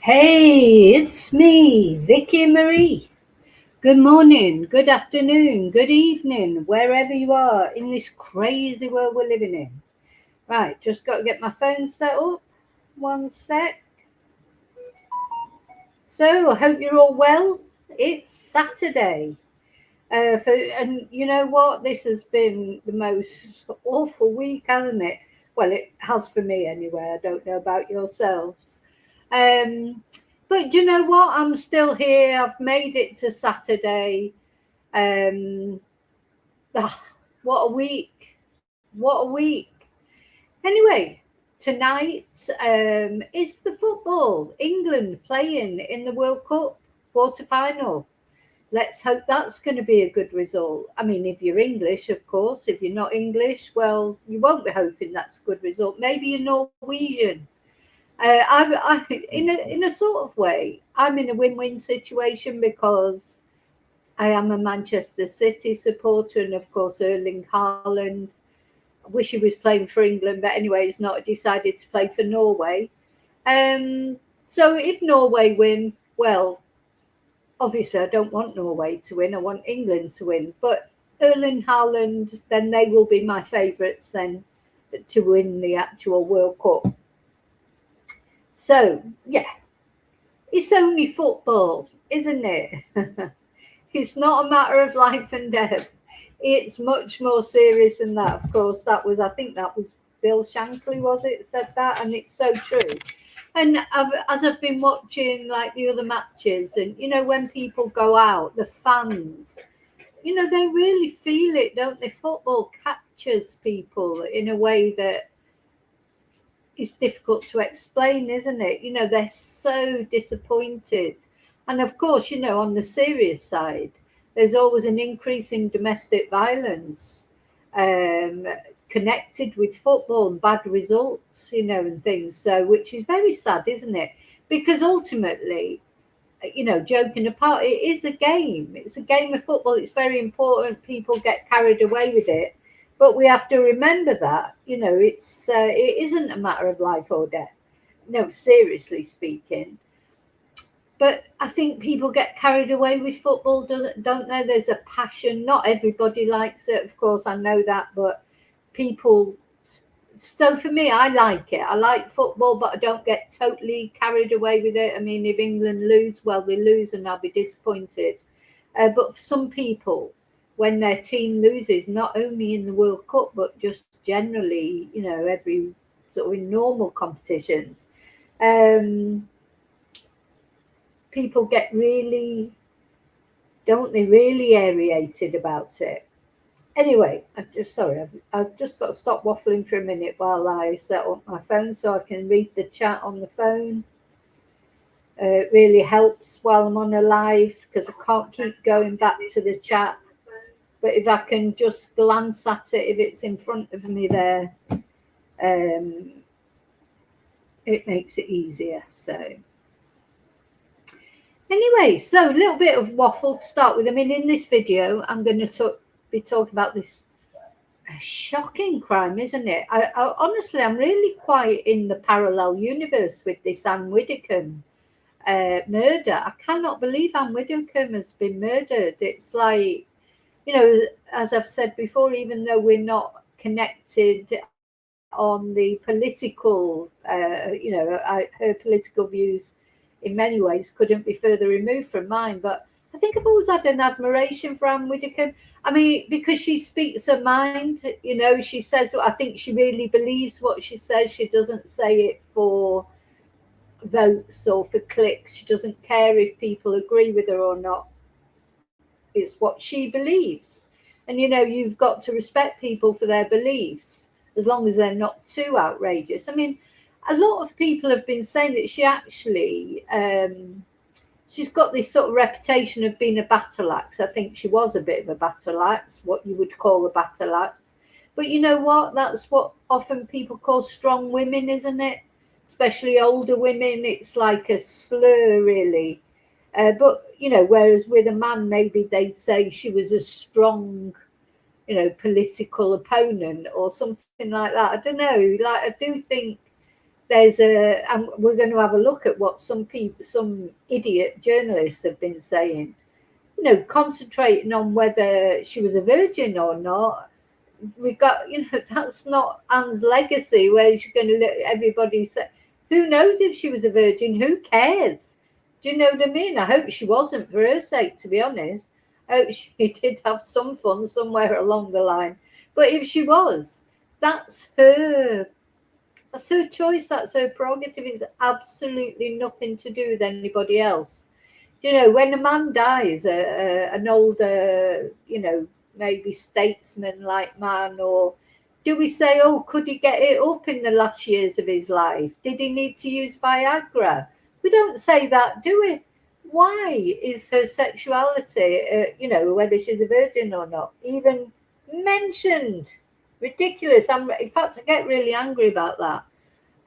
Hey, it's me, Vicky Marie. Good morning, good afternoon, good evening, wherever you are in this crazy world we're living in. Right, just got to get my phone set up. One sec. So, I hope you're all well. It's Saturday. And you know what? This has been the most awful week, hasn't it? Well, it has for me anyway. I don't know about yourselves. Um, but you know what? I'm still here. I've made it to Saturday. Um, ah, what a week! What a week! Anyway, tonight is the football. England playing in the World Cup quarter final. Let's hope that's going to be a good result. I mean, if you're English, of course. If you're not English, well, you won't be hoping that's a good result. Maybe you're Norwegian. In a sort of way, I'm in a win-win situation because I am a Manchester City supporter, and of course, Erling Haaland. I wish he was playing for England, but anyway, he's not decided to play for Norway. So if Norway win, well, obviously I don't want Norway to win. I want England to win. But Erling Haaland, then they will be my favourites then to win the actual World Cup. So yeah, it's only football, isn't it? It's not a matter of life and death. It's much more serious than that. Of course, I think that was Bill Shankly, was it, said that, and it's so true. And as I've been watching like the other matches, and when people go out, the fans, they really feel it, don't they? Football captures people in a way that is difficult to explain, isn't it? They're so disappointed. And of course, on the serious side, there's always an increase in domestic violence um, connected with football and bad results, and things. So, which is very sad, isn't it? Because ultimately, joking apart, it is a game. It's a game of football. It's very important. People get carried away with it, but we have to remember that it isn't a matter of life or death. No, seriously speaking. But I think people get carried away with football, don't they? There's a passion. Not everybody likes it, of course. I know that, but people. So for me, I like it. I like football, but I don't get totally carried away with it. I mean, if England lose, well, they lose, and I'll be disappointed. But for some people, when their team loses, not only in the World Cup, but just generally, every sort of in normal competitions, um, people get really, don't they, really aerated about it. Anyway, I've just got to stop waffling for a minute while I set up my phone so I can read the chat on the phone. It really helps while I'm on a live because I can't keep going back to the chat. But if I can just glance at it, if it's in front of me there, um, it makes it easier. So anyway, so a little bit of waffle to start with. I mean, in this video, I'm going to be talking about this shocking crime, isn't it? I honestly, I'm really quite in the parallel universe with this Anne Widdicome murder. I cannot believe Anne Widdicome has been murdered. It's like, as I've said before, even though we're not connected on the political, her political views in many ways couldn't be further removed from mine. But I think I've always had an admiration for Anne Widdicome. I mean, because she speaks her mind, she says, I think she really believes what she says. She doesn't say it for votes or for clicks. She doesn't care if people agree with her or not. It's what she believes. And, you've got to respect people for their beliefs as long as they're not too outrageous. I mean, a lot of people have been saying that she actually, she's got this sort of reputation of being a battle axe. I think she was a bit of a battle axe, what you would call a battle axe. But you know what? That's what often people call strong women, isn't it? Especially older women. It's like a slur, really. But, whereas with a man, maybe they'd say she was a strong, political opponent or something like that. I don't know. Like, I do think there's and we're going to have a look at what some people, some idiot journalists have been saying, you know, concentrating on whether she was a virgin or not. We got, you know, that's not Anne's legacy where she's going to let everybody say, who knows if she was a virgin? Who cares? Do you know what I mean? I hope she wasn't, for her sake, to be honest. I hope she did have some fun somewhere along the line. But if she was, that's her. That's her choice. That's her prerogative. It's absolutely nothing to do with anybody else. You know, when a man dies, an older, you know, maybe statesman like man, or do we say, oh, could he get it up in the last years of his life? Did he need to use Viagra? We don't say that, do we? Why is her sexuality, you know, whether she's a virgin or not, even mentioned? Ridiculous. In fact, I get really angry about that.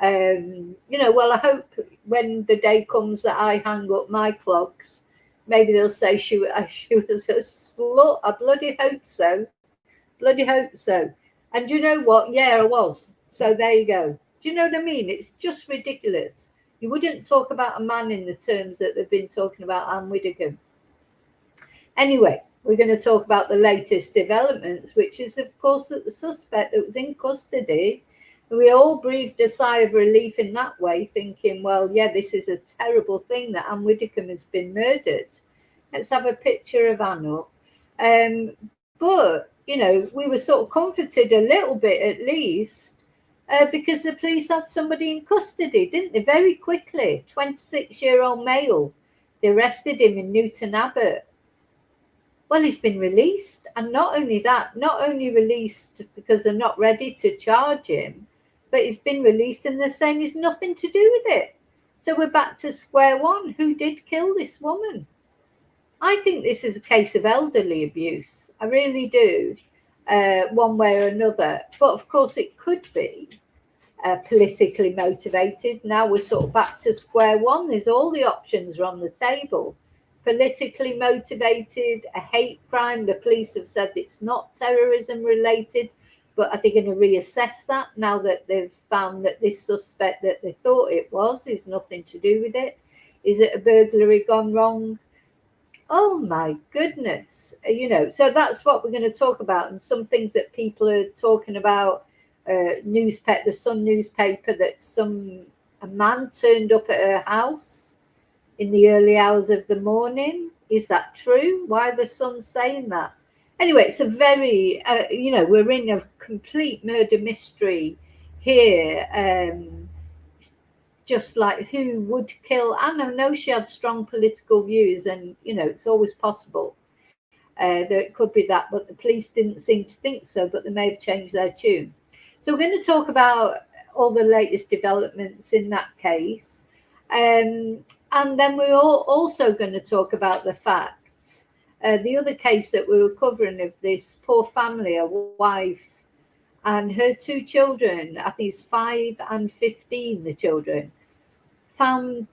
You know, well, I hope when the day comes that I hang up my clogs, maybe they'll say she was a slut. I bloody hope so. Bloody hope so. And you know what? Yeah, I was. So there you go. Do you know what I mean? It's just ridiculous. You wouldn't talk about a man in the terms that they've been talking about Anne Widdicome. Anyway, we're going to talk about the latest developments, which is, of course, that the suspect that was in custody, we all breathed a sigh of relief in that way, thinking, well, yeah, this is a terrible thing that Anne Widdicome has been murdered. Let's have a picture of Anne up. But, you know, we were sort of comforted a little bit at least because the police had somebody in custody, didn't they? Very quickly. 26-year-old male. They arrested him in Newton Abbot. Well, he's been released. And not only that, not only released because they're not ready to charge him, but he's been released and they're saying he's nothing to do with it. So we're back to square one. Who did kill this woman? I think this is a case of elderly abuse. I really do, one way or another. But of course, it could be politically motivated. Now we're sort of back to square one. There's all the options are on the table. Politically motivated, a hate crime. The police have said it's not terrorism related, but are they going to reassess that now that they've found that this suspect that they thought it was is nothing to do with it? Is it a burglary gone wrong? Oh my goodness. You know, so that's what we're going to talk about, and some things that people are talking about. The Sun newspaper, that a man turned up at her house in the early hours of the morning. Is that true? Why are the Sun saying that? Anyway, it's a very, you know, we're in a complete murder mystery here. Just like who would kill Anne? I know she had strong political views, and, you know, it's always possible that it could be that, but the police didn't seem to think so, but they may have changed their tune. So we're going to talk about all the latest developments in that case. And then we're also going to talk about the fact, the other case that we were covering of this poor family, a wife and her two children, I think it's 5 and 15, the children, found,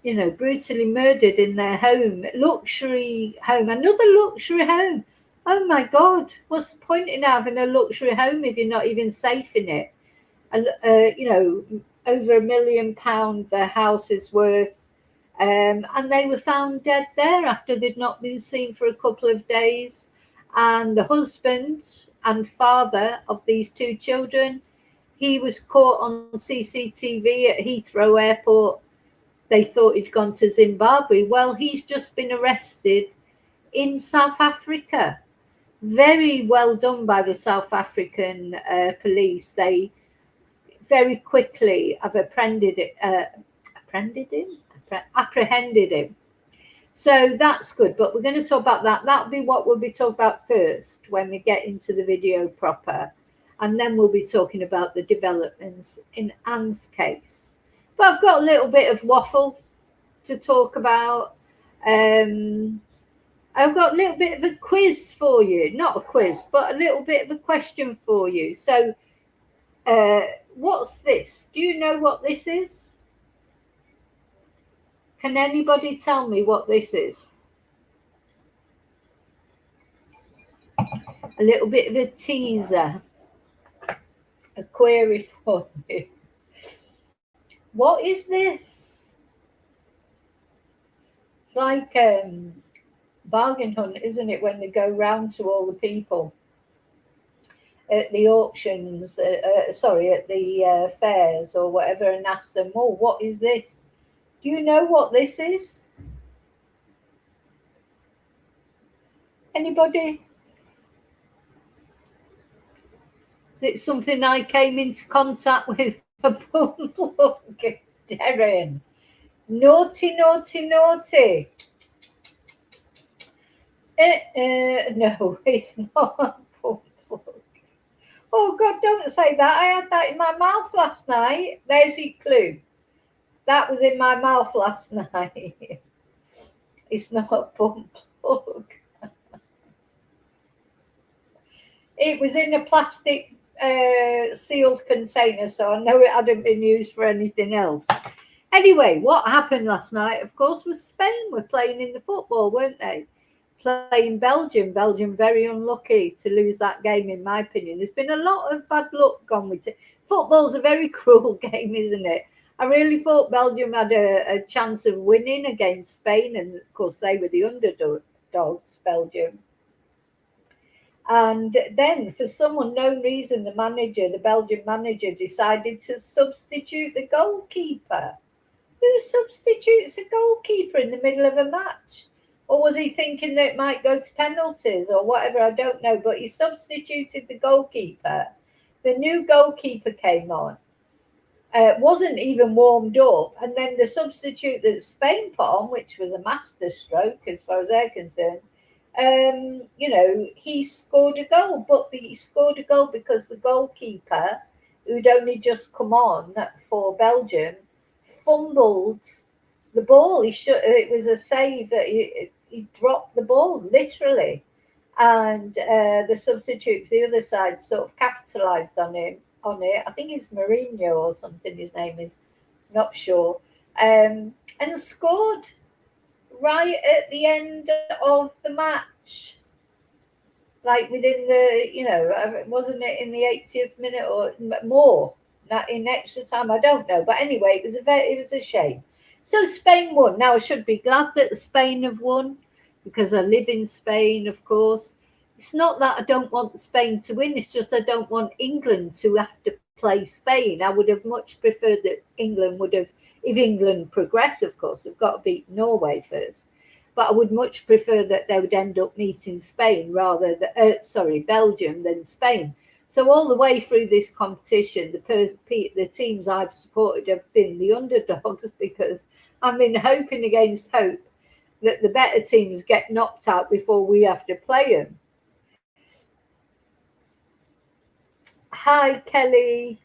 you know, brutally murdered in their home, luxury home, another luxury home. Oh my God, what's the point in having a luxury home if you're not even safe in it? And, you know, over £1 million the house is worth. And they were found dead there after they'd not been seen for a couple of days. And the husband and father of these two children, he was caught on CCTV at Heathrow Airport. They thought he'd gone to Zimbabwe. Well, he's just been arrested in South Africa. Very well done by the South African police. They very quickly have apprehended him. So that's good, but we're going to talk about that. That'll be what we'll be talking about first when we get into the video proper, and then we'll be talking about the developments in Anne's case. But I've got a little bit of waffle to talk about. I've got a little bit of a quiz for you. Not a quiz, but a little bit of a question for you. So what's this? Do you know what this is? Can anybody tell me what this is? A little bit of a teaser, a query for you. What is this? It's like bargain hunt, isn't it, when they go round to all the people at the auctions, sorry, at the fairs or whatever, and ask them, oh, what is this? Do you know what this is? Anybody? Is it something I came into contact with a look, Darren. Naughty, naughty, naughty. No, it's not a bum plug. Oh God, don't say that. I had that in my mouth last night. There's your clue. That was in my mouth last night. It's not a bum plug. It was in a plastic sealed container, so I know it hadn't been used for anything else. Anyway, what happened last night, of course, was Spain were playing in the football, weren't they? Playing Belgium. Belgium very unlucky to lose that game, in my opinion. There's been a lot of bad luck gone with it. Football's a very cruel game, isn't it? I really thought Belgium had a chance of winning against Spain, and of course they were the underdogs, Belgium. And then, for some unknown reason, the Belgian manager, decided to substitute the goalkeeper. Who substitutes a goalkeeper in the middle of a match? Or was he thinking that it might go to penalties or whatever? I don't know. But he substituted the goalkeeper. The new goalkeeper came on. Wasn't even warmed up. And then the substitute that Spain put on, which was a masterstroke as far as they're concerned, he scored a goal. But he scored a goal because the goalkeeper, who'd only just come on for Belgium, fumbled the ball. It was a save that he dropped the ball literally, and the substitute for the other side sort of capitalised on it. I think it's Mourinho or something. His name is, not sure, and scored right at the end of the match. Like within wasn't it in the 80th minute or more? That in extra time, I don't know. But anyway, it was a shame. So Spain won. Now I should be glad that Spain have won because I live in Spain, of course. It's not that I don't want Spain to win. It's just I don't want England to have to play Spain. I would have much preferred that England would have, if England progress, of course, they've got to beat Norway first. But I would much prefer that they would end up meeting Spain Belgium than Spain. So all the way through this competition, the teams I've supported have been the underdogs because I've been hoping against hope that the better teams get knocked out before we have to play them. Hi, Kelly.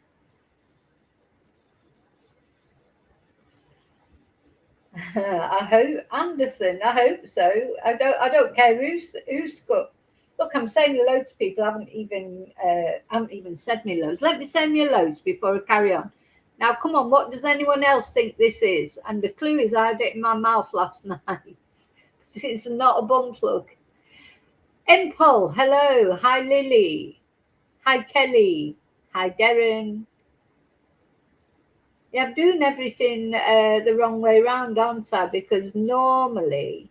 I hope Anderson. I hope so. I don't care who's got. Look, I'm saying hello to people. I haven't even said me loads. Let me say me loads before I carry on. Now, come on. What does anyone else think this is? And the clue is I had it in my mouth last night. It's not a bum plug. Empol, hello. Hi, Lily. Hi, Kelly. Hi, Darren. Yeah, I'm doing everything the wrong way around, aren't I? Because normally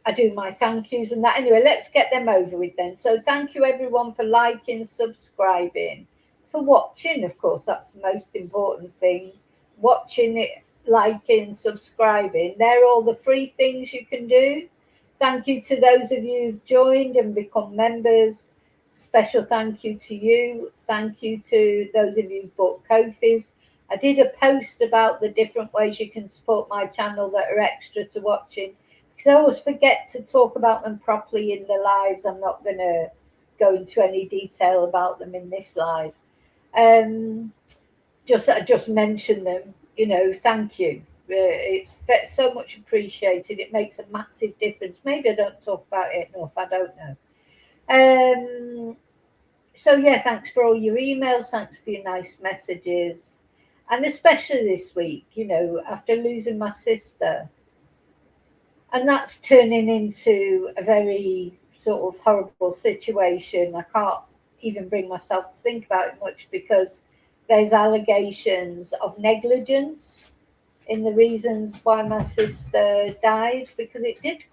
I do my thank yous and that. Anyway, let's get them over with then. So thank you everyone for liking, subscribing, for watching. Of course, that's the most important thing. Watching it, liking, subscribing. They're all the free things you can do. Thank you to those of you who've joined and become members. Special thank you to you. Thank you to those of you who bought Ko-fis. I did a post about the different ways you can support my channel that are extra to watching, because I always forget to talk about them properly in the lives. I'm not going to go into any detail about them in this live. Just mention them, thank you. It's so much appreciated. It makes a massive difference. Maybe I don't talk about it enough. I don't know. So yeah, thanks for all your emails. Thanks for your nice messages. And especially this week, after losing my sister. And that's turning into a very sort of horrible situation. I can't even bring myself to think about it much because there's allegations of negligence in the reasons why my sister died, because it did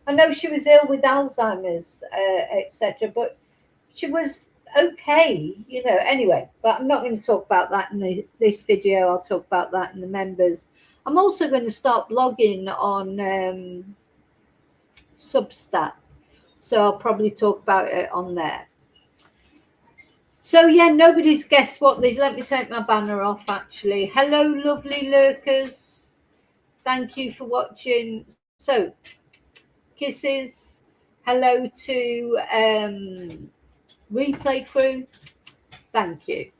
I know she was ill with Alzheimer's, etc., but she was okay, anyway. But I'm not going to talk about that in this video. I'll talk about that in the members. I'm also going to start blogging on Substack, so I'll probably talk about it on there. So yeah, nobody's guessed what this. Let me take my banner off, actually. Hello, lovely lurkers. Thank you for watching. So, kisses. Hello to replay crew. Thank you.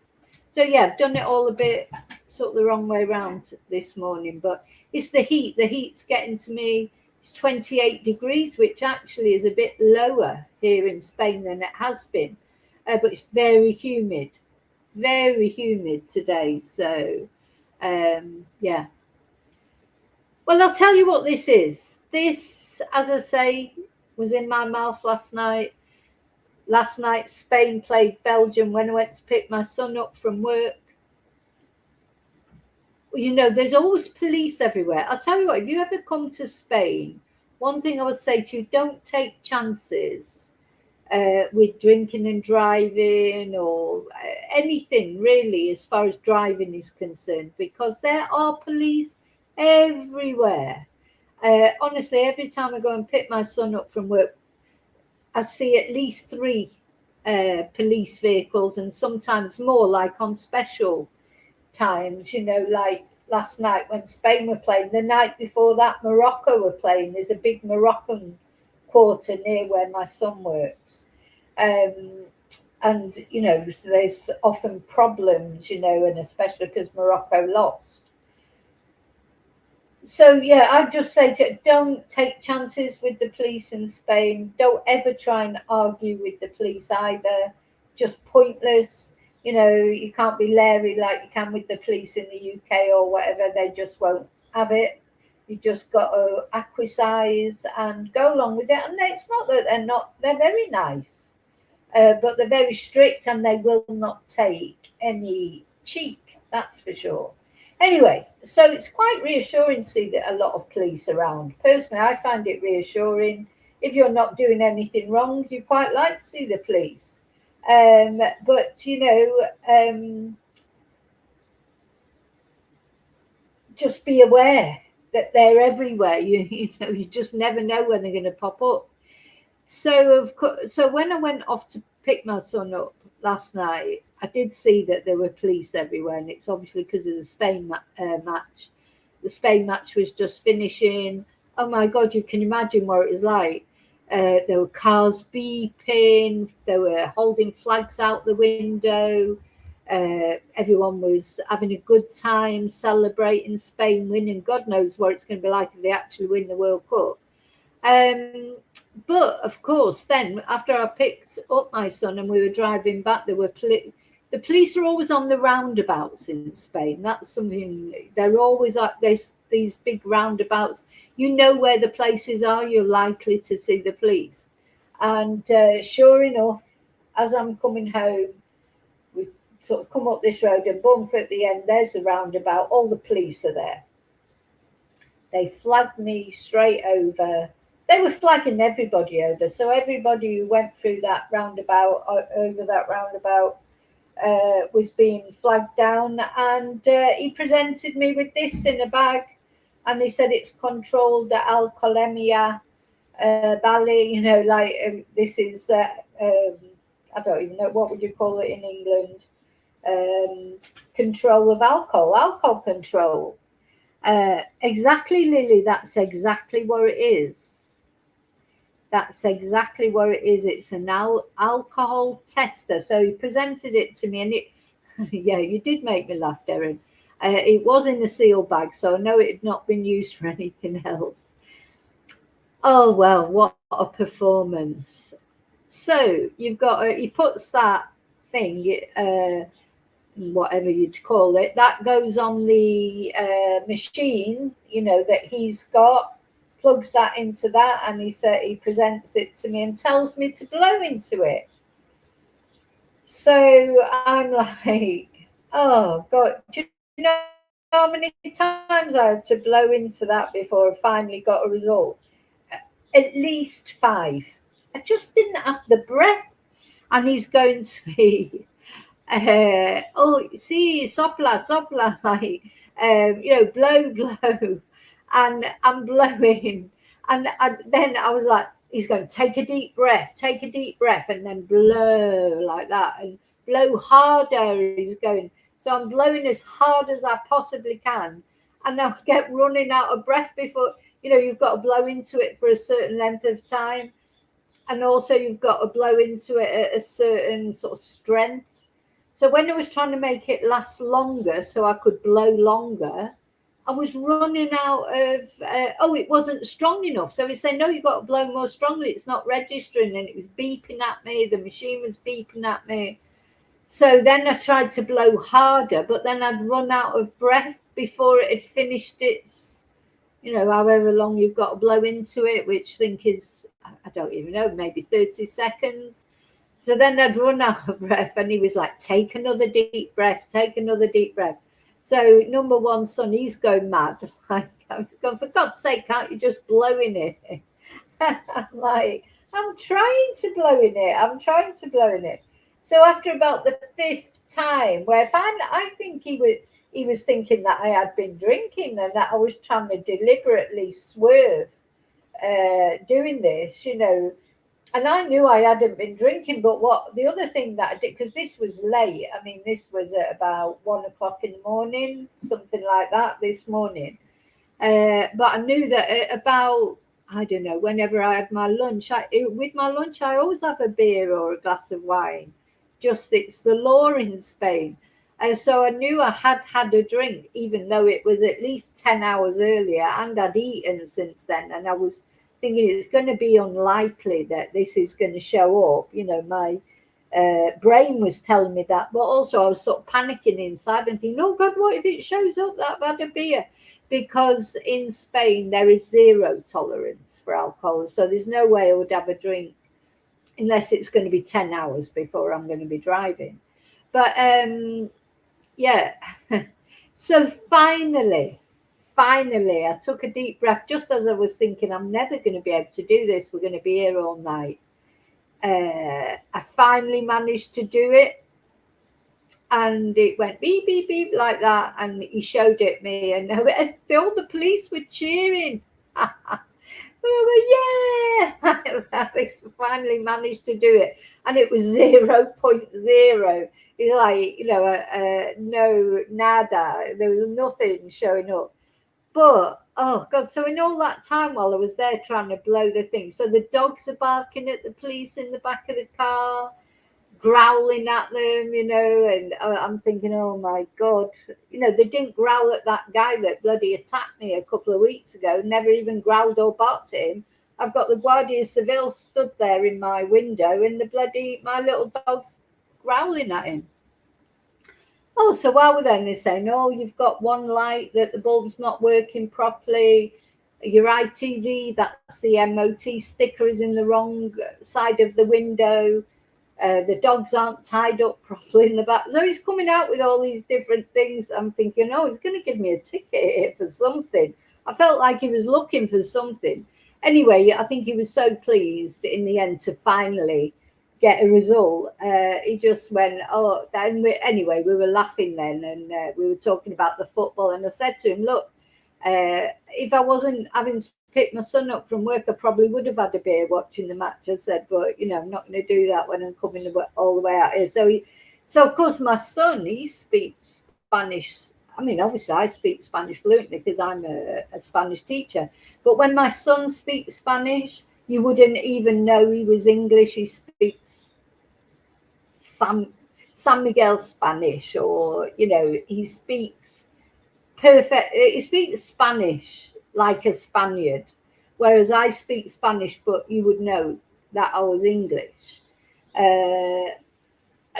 So yeah, I've done it all a bit sort of the wrong way around this morning, but it's the heat. The heat's getting to me. It's 28 degrees, which actually is a bit lower here in Spain than it has been. But it's very humid today. So, yeah. Well, I'll tell you what this is. This, as I say, was in my mouth last night. Last night, Spain played Belgium when I went to pick my son up from work. There's always police everywhere. I'll tell you what, if you ever come to Spain, one thing I would say to you, don't take chances with drinking and driving or anything really as far as driving is concerned, because there are police everywhere. Honestly, every time I go and pick my son up from work, I see at least 3 police vehicles, and sometimes more, like on special times, like last night when Spain were playing. The night before that, Morocco were playing. There's a big Moroccan quarter near where my son works. And, there's often problems, and especially because Morocco lost. So, yeah, I'd just say don't take chances with the police in Spain. Don't ever try and argue with the police either. Just pointless. You can't be leery like you can with the police in the UK or whatever. They just won't have it. You just got to acquiesce and go along with it. And it's not that they're very nice, but they're very strict, and they will not take any cheek, that's for sure. Anyway, so it's quite reassuring to see that a lot of police around. Personally, I find it reassuring. If you're not doing anything wrong, you quite like to see the police. But, just be aware that they're everywhere. You just never know when they're going to pop up. So when I went off to pick my son up last night, I did see that there were police everywhere, and it's obviously because of the Spain match. The Spain match was just finishing. Oh my God, you can imagine what it was like. There were cars beeping. They were holding flags out the window. Everyone was having a good time celebrating Spain winning. God knows what it's going to be like if they actually win the World Cup. But of course, then after I picked up my son and we were driving back, there were the police are always on the roundabouts in Spain. That's something. They're always up. There's these big roundabouts. You know where the places are. You're likely to see the police. And sure enough, as I'm coming home, we sort of come up this road, and boom, at the end, there's a roundabout. All the police are there. They flagged me straight over. They were flagging everybody over. So everybody who went through that roundabout, over that roundabout, was being flagged down. And he presented me with this in a bag. And he said it's controlled alcoholemia, Bali, this is, I don't even know, what would you call it in England? Control of alcohol control. Exactly, Lily, that's exactly what it is. That's exactly what it is. It's an alcohol tester. So he presented it to me, and it, yeah, you did make me laugh, Darren. It was in a seal bag, so I know it had not been used for anything else. Oh, well, what a performance. So you've got, he puts that thing, whatever you'd call it, that goes on the machine, that he's got, plugs that into that, and he presents it to me and tells me to blow into it. So I'm like, Oh God, do you know how many times I had to blow into that before I finally got a result? At least 5. I just didn't have the breath. And he's going to be, oh, see, sopla, sopla, like, blow, blow. And I'm blowing. And then I was like, he's going, take a deep breath, and then blow like that. And blow harder, he's going. So I'm blowing as hard as I possibly can. And I get running out of breath before, you've got to blow into it for a certain length of time. And also you've got to blow into it at a certain sort of strength. So when I was trying to make it last longer so I could blow longer, I was running out of, it wasn't strong enough. So he said, no, you've got to blow more strongly. It's not registering. And it was beeping at me. The machine was beeping at me. So then I tried to blow harder, but then I'd run out of breath before it had finished its, however long you've got to blow into it, which I think is, I don't even know, maybe 30 seconds. So then I'd run out of breath, and he was like, take another deep breath, take another deep breath. So number one son, he's going mad. Like, I was going, for God's sake, can't you just blow in it? I'm like, I'm trying to blow in it. So after about the 5th time, where I think he was thinking that I had been drinking and that I was trying to deliberately swerve doing this, and I knew I hadn't been drinking. But the other thing that I did, because this was late, I mean, this was at about 1 o'clock in the morning, something like that this morning. But I knew that at about, I don't know, whenever I had my lunch, with my lunch, I always have a beer or a glass of wine. Just it's the law in Spain. So I knew I had had a drink, even though it was at least 10 hours earlier, and I'd eaten since then. And I was thinking it's going to be unlikely that this is going to show up. My brain was telling me that, but also I was sort of panicking inside and thinking, oh God, what if it shows up that I've had a beer? Because in Spain, there is 0 tolerance for alcohol. So there's no way I would have a drink unless it's going to be 10 hours before I'm going to be driving. But yeah, so finally, I took a deep breath just as I was thinking, I'm never going to be able to do this. We're going to be here all night. I finally managed to do it. And it went beep, beep, beep like that. And he showed it me. And all the police were cheering. Yeah, I finally managed to do it, and it was 0.0. It's like no nada. There was nothing showing up. But oh God! So in all that time while I was there trying to blow the thing, so the dogs are barking at the police in the back of the car, growling at them, and I'm thinking, oh my God, they didn't growl at that guy that bloody attacked me a couple of weeks ago, never even growled or barked at him. I've got the Guardia Civil stood there in my window and my little dog's growling at him. Oh, so while we're there, they're saying, oh, you've got one light that the bulb's not working properly. Your ITV, that's the MOT sticker, is in the wrong side of the window. The dogs aren't tied up properly in the back. So he's coming out with all these different things. I'm thinking, oh, he's going to give me a ticket here for something. I felt like he was looking for something. Anyway, I think he was so pleased in the end to finally get a result. He just went, oh, anyway, we were laughing then, and we were talking about the football. And I said to him, look, if I wasn't having to pick my son up from work, I probably would have had a beer watching the match. I said, but I'm not going to do that when I'm coming all the way out here. So of course, my son, he speaks Spanish. I mean, obviously, I speak Spanish fluently because I'm a Spanish teacher. But when my son speaks Spanish, you wouldn't even know he was English. He speaks San Miguel Spanish, or he speaks perfect. He speaks Spanish like a Spaniard, whereas I speak Spanish, but you would know that I was English,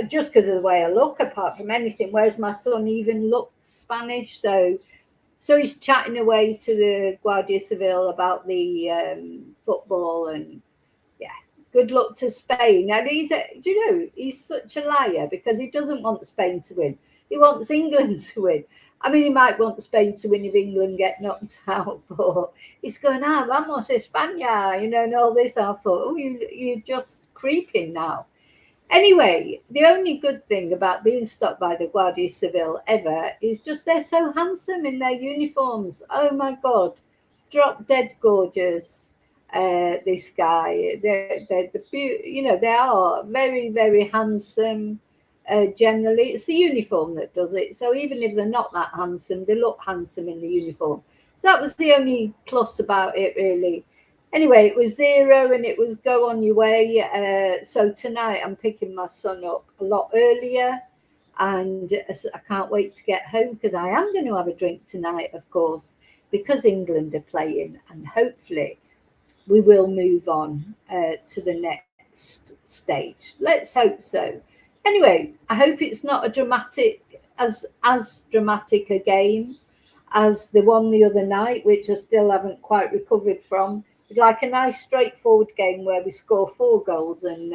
just because of the way I look, apart from anything. Whereas my son even looks Spanish, so he's chatting away to the Guardia Civil about the football, and yeah, good luck to Spain. Now he's such a liar because he doesn't want Spain to win. He wants England to win. I mean, he might want Spain to win if England get knocked out, but he's going, vamos España, and all this. I thought, you're just creeping now. Anyway, the only good thing about being stopped by the Guardia Civil ever is just they're so handsome in their uniforms. Oh my God, drop dead gorgeous. This guy, they are very, very handsome. Generally, it's the uniform that does it. So even if they're not that handsome, they look handsome in the uniform. So that was the only plus about it, really. Anyway, it was 0 and it was go on your way. So tonight I'm picking my son up a lot earlier, and I can't wait to get home because I am going to have a drink tonight, of course, because England are playing, and hopefully we will move on to the next stage. Let's hope so. Anyway, I hope it's not as dramatic a game as the one the other night, which I still haven't quite recovered from. Like a nice straightforward game where we score 4 goals and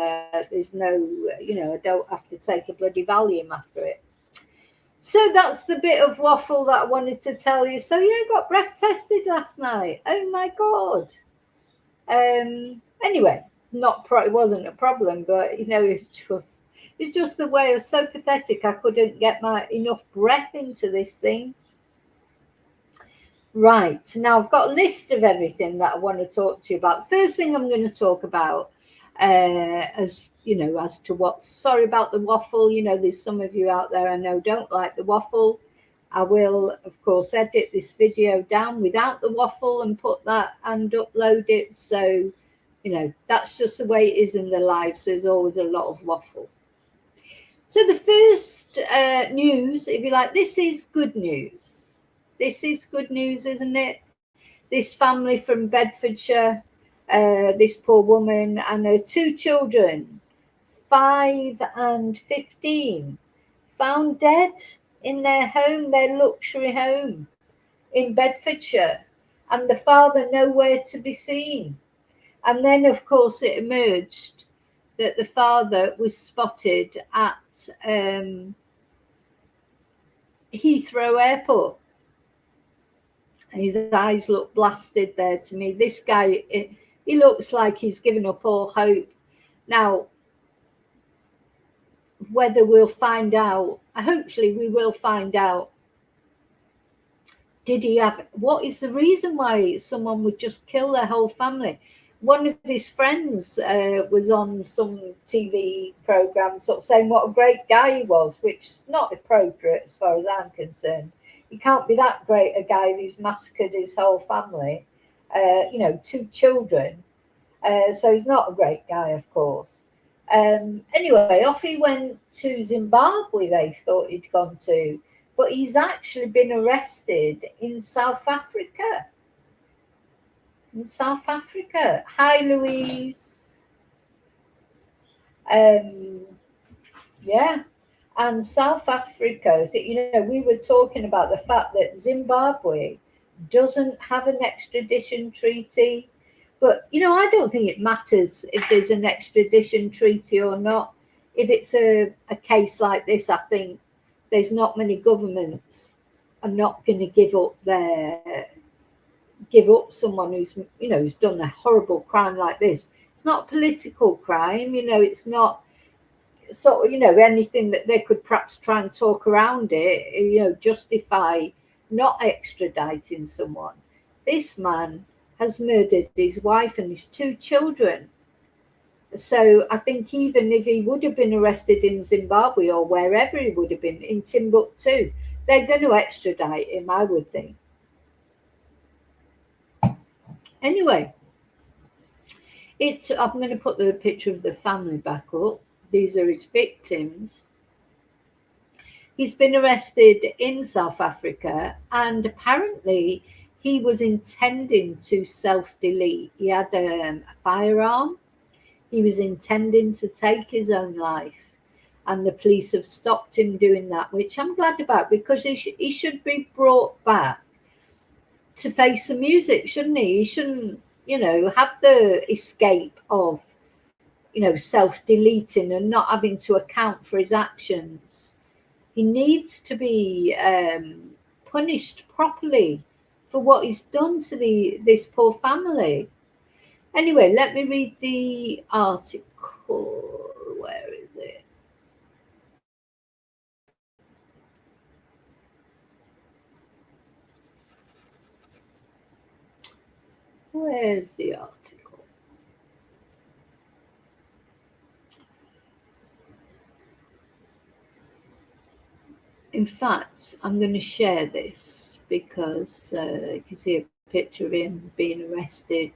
there's no, I don't have to take a bloody Valium after it. So that's the bit of waffle that I wanted to tell you. So yeah, I got breath tested last night. Oh my God. Anyway, it wasn't a problem, but it's just the way I was so pathetic. I couldn't get enough breath into this thing. Right, now I've got a list of everything that I want to talk to you about. First thing I'm going to talk about, as to what, sorry about the waffle, there's some of you out there I know don't like the waffle. I will, of course, edit this video down without the waffle and put that and upload it. So, that's just the way it is in the lives. There's always a lot of waffle. So the first news, if you like, this is good news. This is good news, isn't it? This family from Bedfordshire, this poor woman and her 2 children, 5 and 15, found dead in their home, their luxury home in Bedfordshire, and the father nowhere to be seen. And then, of course, it emerged that the father was spotted at Heathrow Airport. His eyes look blasted there to me. This guy, he looks like he's given up all hope. Now, whether we'll find out, hopefully we will find out, what is the reason why someone would just kill their whole family? One of his friends was on some TV program sort of saying what a great guy he was, which is not appropriate as far as I'm concerned. He can't be that great a guy who's massacred his whole family, 2 children. So he's not a great guy, of course. Anyway, off he went to Zimbabwe, they thought he'd gone to. But he's actually been arrested in South Africa. In South Africa. Hi, Louise. Yeah. And South Africa, we were talking about the fact that Zimbabwe doesn't have an extradition treaty. But, I don't think it matters if there's an extradition treaty or not. If it's a case like this, I think there's not many governments are not going to give up someone who's done a horrible crime like this. It's not a political crime, it's not anything that they could perhaps try and talk around it, justify not extraditing someone. This man has murdered his wife and his 2 children. So I think even if he would have been arrested in Zimbabwe or wherever he would have been, in Timbuktu, they're going to extradite him, I would think. Anyway, I'm going to put the picture of the family back up. These are his victims. He's been arrested in South Africa, and apparently he was intending to self-delete. He had a firearm. He was intending to take his own life, and the police have stopped him doing that, which I'm glad about, because he should be brought back to face the music, shouldn't he? He shouldn't, have the escape of, self-deleting and not having to account for his actions. He needs to be punished properly for what he's done to this poor family. Anyway, let me read the article. Where is it? Where's the article? In fact, I'm going to share this because you can see a picture of him being arrested.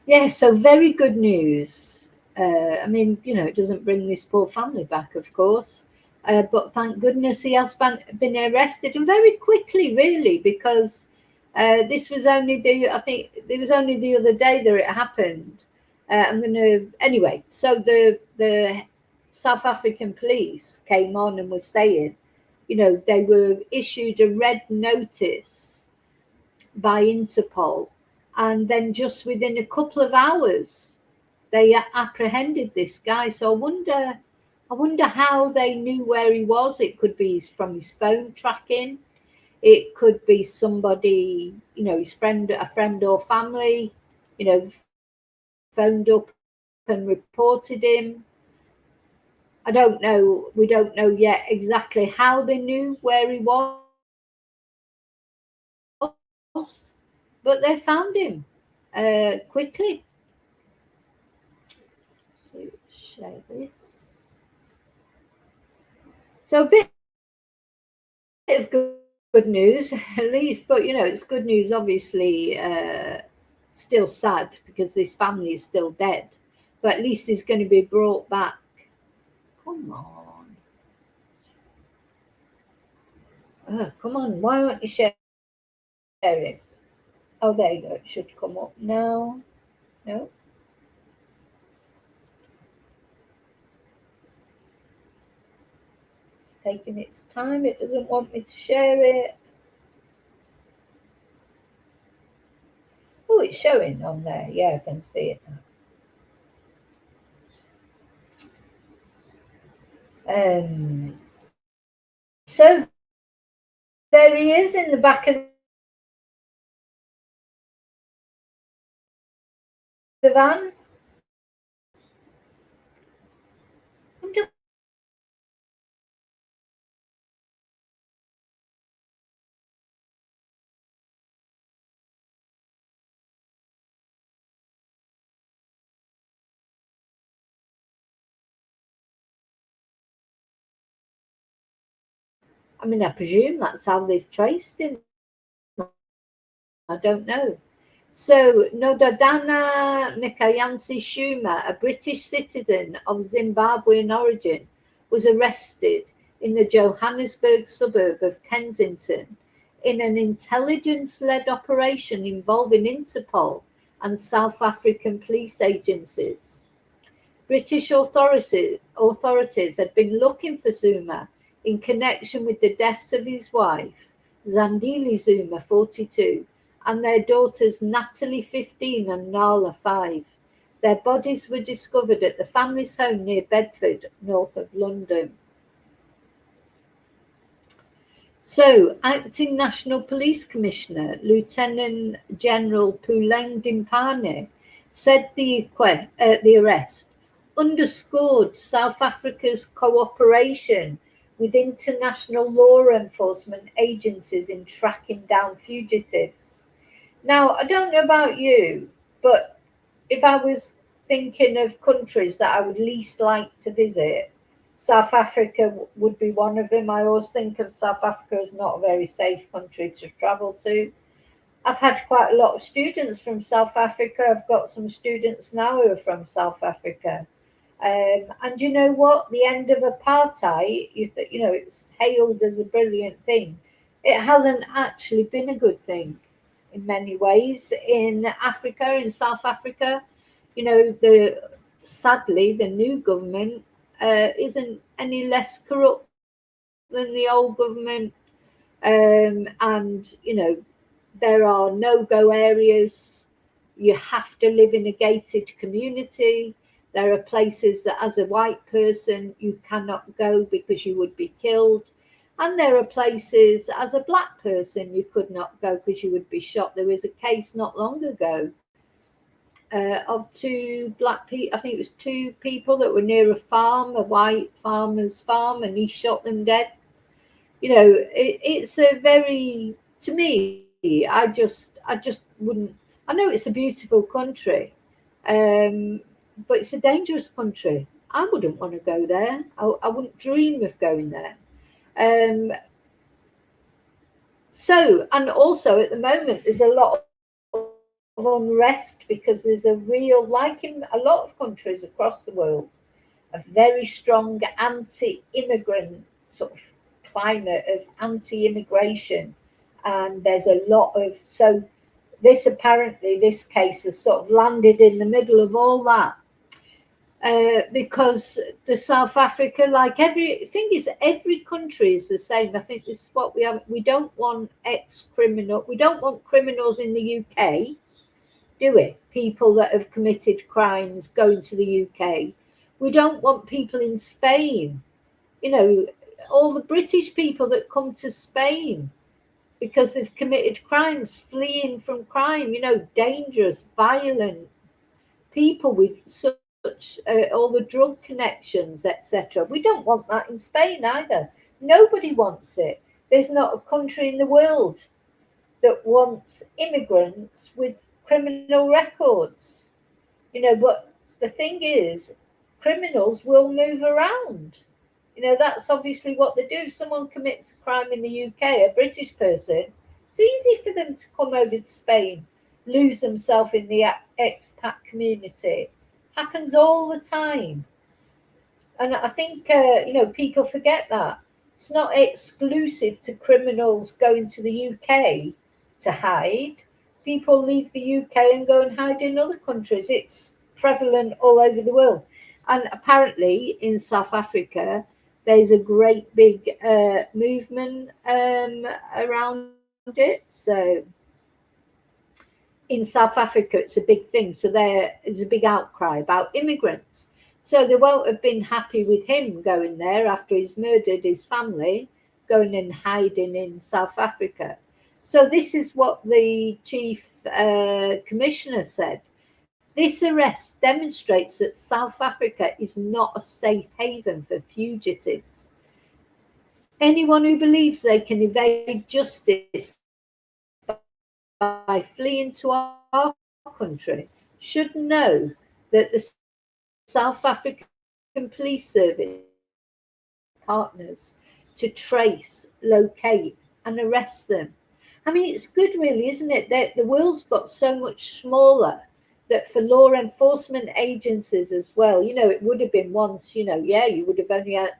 Yeah, so very good news. I mean, it doesn't bring this poor family back, of course, but thank goodness he has been arrested, and very quickly, really, because this was only I think it was only the other day that it happened. Anyway. So the South African police came on and were saying, they were issued a red notice by Interpol, and then just within a couple of hours they apprehended this guy. So I wonder how they knew where he was. It could be from his phone tracking. It could be somebody, his friend, a friend or family, you know, phoned up and reported him. I don't know. We don't know yet exactly how they knew where he was, but they found him quickly. So share this. So a bit of good news, at least, but it's good news. Obviously, still sad because this family is still dead, but at least he's going to be brought back. Come on, come on! Why aren't you sharing it? Oh, there you go. It should come up now. No. It's taking its time. It doesn't want me to share it. Oh, it's showing on there. Yeah, I can see it now. So there he is in the back of the van. I mean, I presume that's how they've traced him. I don't know. So, Nodadana Mikayansi Tshuma, a British citizen of Zimbabwean origin, was arrested in the Johannesburg suburb of Kensington in an intelligence-led operation involving Interpol and South African police agencies. British authorities had been looking for Zuma in connection with the deaths of his wife, Zandile Zuma, 42, and their daughters Natalie, 15, and Nala, 5. Their bodies were discovered at the family's home near Bedford, north of London. So, Acting National Police Commissioner Lieutenant General Puleng Dimpane said the arrest underscored South Africa's cooperation with international law enforcement agencies in tracking down fugitives. Now, I don't know about you, but if I was thinking of countries that I would least like to visit, South Africa would be one of them. I always think of South Africa as not a very safe country to travel to. I've had quite a lot of students from South Africa. I've got some students now who are from South Africa. And you know what? The end of apartheid, it's hailed as a brilliant thing. It hasn't actually been a good thing in many ways in Africa, in South Africa. Sadly, the new government isn't any less corrupt than the old government. And, there are no-go areas. You have to live in a gated community. There are places that as a white person you cannot go because you would be killed. And there are places as a black person you could not go because you would be shot. There was a case not long ago of two black people, I think it was two people that were near a farm, a white farmer's farm, and he shot them dead. You know, it's a very, to me, I just wouldn't, I know it's a beautiful country, but it's a dangerous country. I wouldn't want to go there. I wouldn't dream of going there. Um, so, and also at the moment, there's a lot of unrest because there's a real, like in a lot of countries across the world, a very strong anti-immigrant sort of climate of anti-immigration, and there's a lot of, so this apparently this case has sort of landed in the middle of all that, because the South Africa, like every thing is, every country is the same. I think this is what we have. We don't want ex-criminal, we don't want criminals in the UK, do we? People that have committed crimes going to the UK. We don't want people in Spain, you know, all the British people that come to Spain because they've committed crimes, fleeing from crime, you know, dangerous, violent people with such all the drug connections, etc. We don't want that in Spain either. Nobody wants it. There's not a country in the world that wants immigrants with criminal records, you know. But the thing is, criminals will move around. You know, that's obviously what they do. Someone commits a crime in the UK, a British person, it's easy for them to come over to Spain, lose themselves in the expat community. Happens all the time. And I think, you know, people forget that. It's not exclusive to criminals going to the UK to hide. People leave the UK and go and hide in other countries. It's prevalent all over the world. And apparently in South Africa, there's a great big movement around it. So in South Africa, it's a big thing. So there is a big outcry about immigrants. So they won't have been happy with him going there after he's murdered his family, going and hiding in South Africa. So this is what the chief commissioner said. This arrest demonstrates that South Africa is not a safe haven for fugitives. Anyone who believes they can evade justice by fleeing to our country should know that the South African police service partners to trace, locate, and arrest them. I mean, it's good, really, isn't it? That the world's got so much smaller that for law enforcement agencies as well, you know, it would have been once, you know, yeah, you would have only have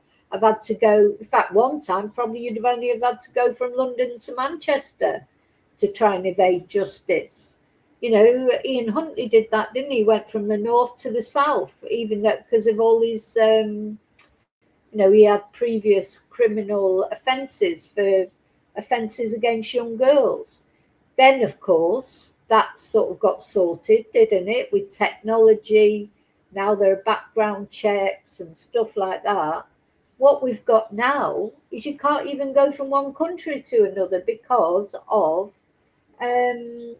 had to go. In fact, one time, probably you'd have only have had to go from London to Manchester to try and evade justice. You know, Ian Huntley did that, didn't he? Went from the north to the south, even though because of all these, you know, he had previous criminal offences for offences against young girls. Then, of course, that sort of got sorted, didn't it, with technology. Now there are background checks and stuff like that. What we've got now is you can't even go from one country to another because of, you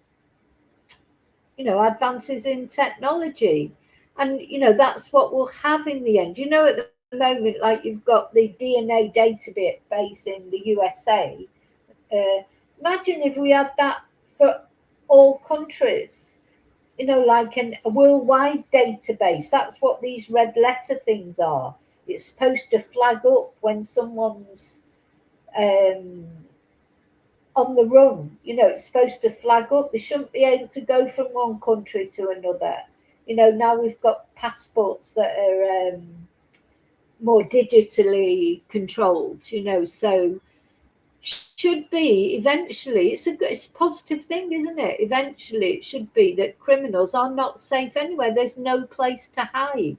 know, advances in technology. And, you know, that's what we'll have in the end. You know, at the moment, like you've got the DNA database in the USA. Imagine if we had that for all countries, you know, like a worldwide database. That's what these red letter things are. It's supposed to flag up when someone's on the run. You know, it's supposed to flag up. They shouldn't be able to go from one country to another. You know, now we've got passports that are more digitally controlled, you know, so should be eventually, it's a positive thing, isn't it? Eventually it should be that criminals are not safe anywhere. There's no place to hide.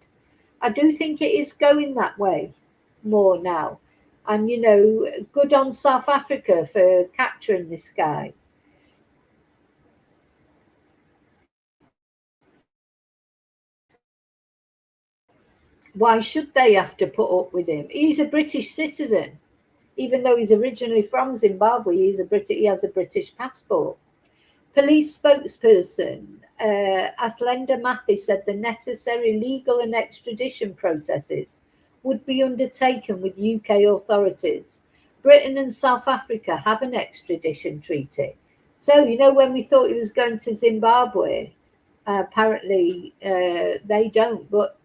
I do think it is going that way more now. And, you know, good on South Africa for capturing this guy. Why should they have to put up with him? He's a British citizen. Even though he's originally from Zimbabwe, he has a British passport. Police spokesperson Athlenda Mathy said the necessary legal and extradition processes would be undertaken with UK authorities. Britain and South Africa have an extradition treaty. So, you know, when we thought he was going to Zimbabwe, apparently they don't, but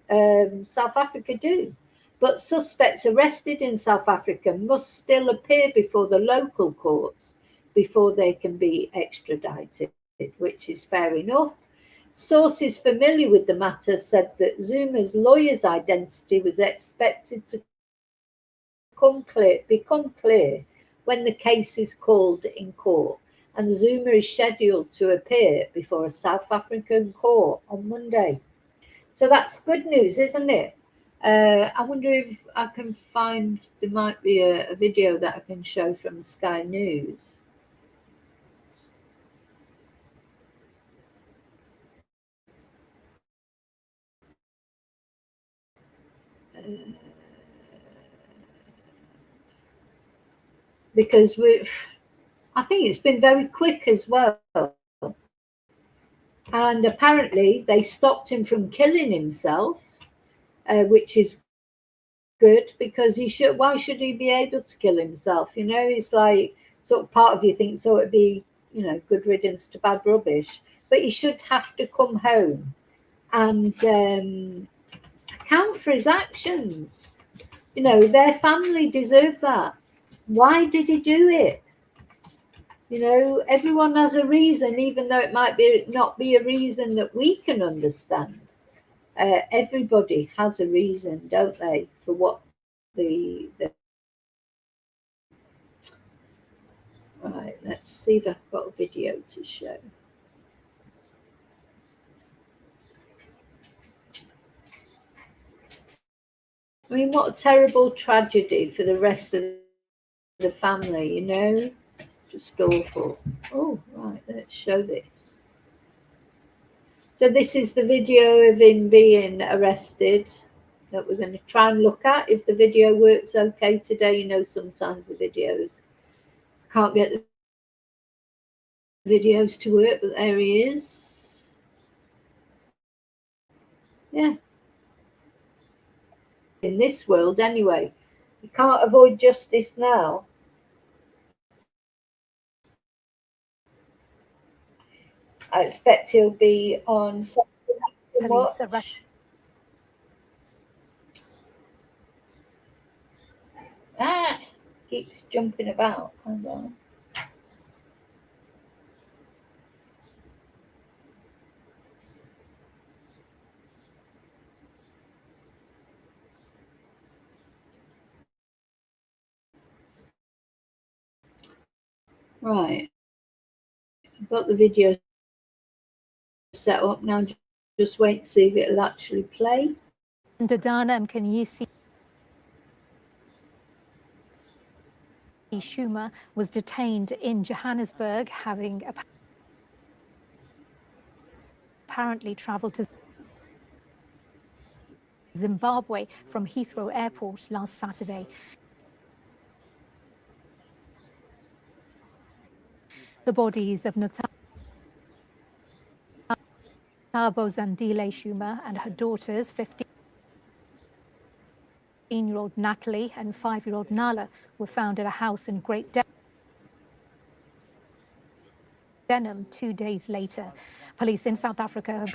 South Africa do. But suspects arrested in South Africa must still appear before the local courts before they can be extradited, which is fair enough. Sources familiar with the matter said that Tshuma's lawyer's identity was expected to become clear when the case is called in court, and Tshuma is scheduled to appear before a South African court on Monday. So that's good news, isn't it? I wonder if I can find, there might be a video that I can show from Sky News. Because I think it's been very quick as well. And apparently they stopped him from killing himself, which is good, because why should he be able to kill himself? You know, it's like, sort of part of you thinks, it'd be, you know, good riddance to bad rubbish. But he should have to come home and account for his actions. You know, their family deserve that. Why did he do it? You know, everyone has a reason, even though it might not be a reason that we can understand. Everybody has a reason, don't they, for what the Right, let's see if I've got a video to show. I mean, what a terrible tragedy for the rest of the family, you know? Just awful. Oh, right, let's show this. So this is the video of him being arrested that we're going to try and look at. If the video works okay today, you know, sometimes the videos can't get the videos to work, but there he is. Yeah. In this world, anyway, you can't avoid justice now. I expect he'll be on police arrest. Keeps jumping about. Hang on. Right. I've got the video set up now. Just wait to see if it'll actually play. Dana, and can you see Tshuma was detained in Johannesburg, having apparently travelled to Zimbabwe from Heathrow Airport last Saturday. The bodies of Ntabo Zandile Tshuma and her daughters, 15-year-old Natalie and 5-year-old Nala, were found at a house in Great Denham 2 days later. Police in South Africa have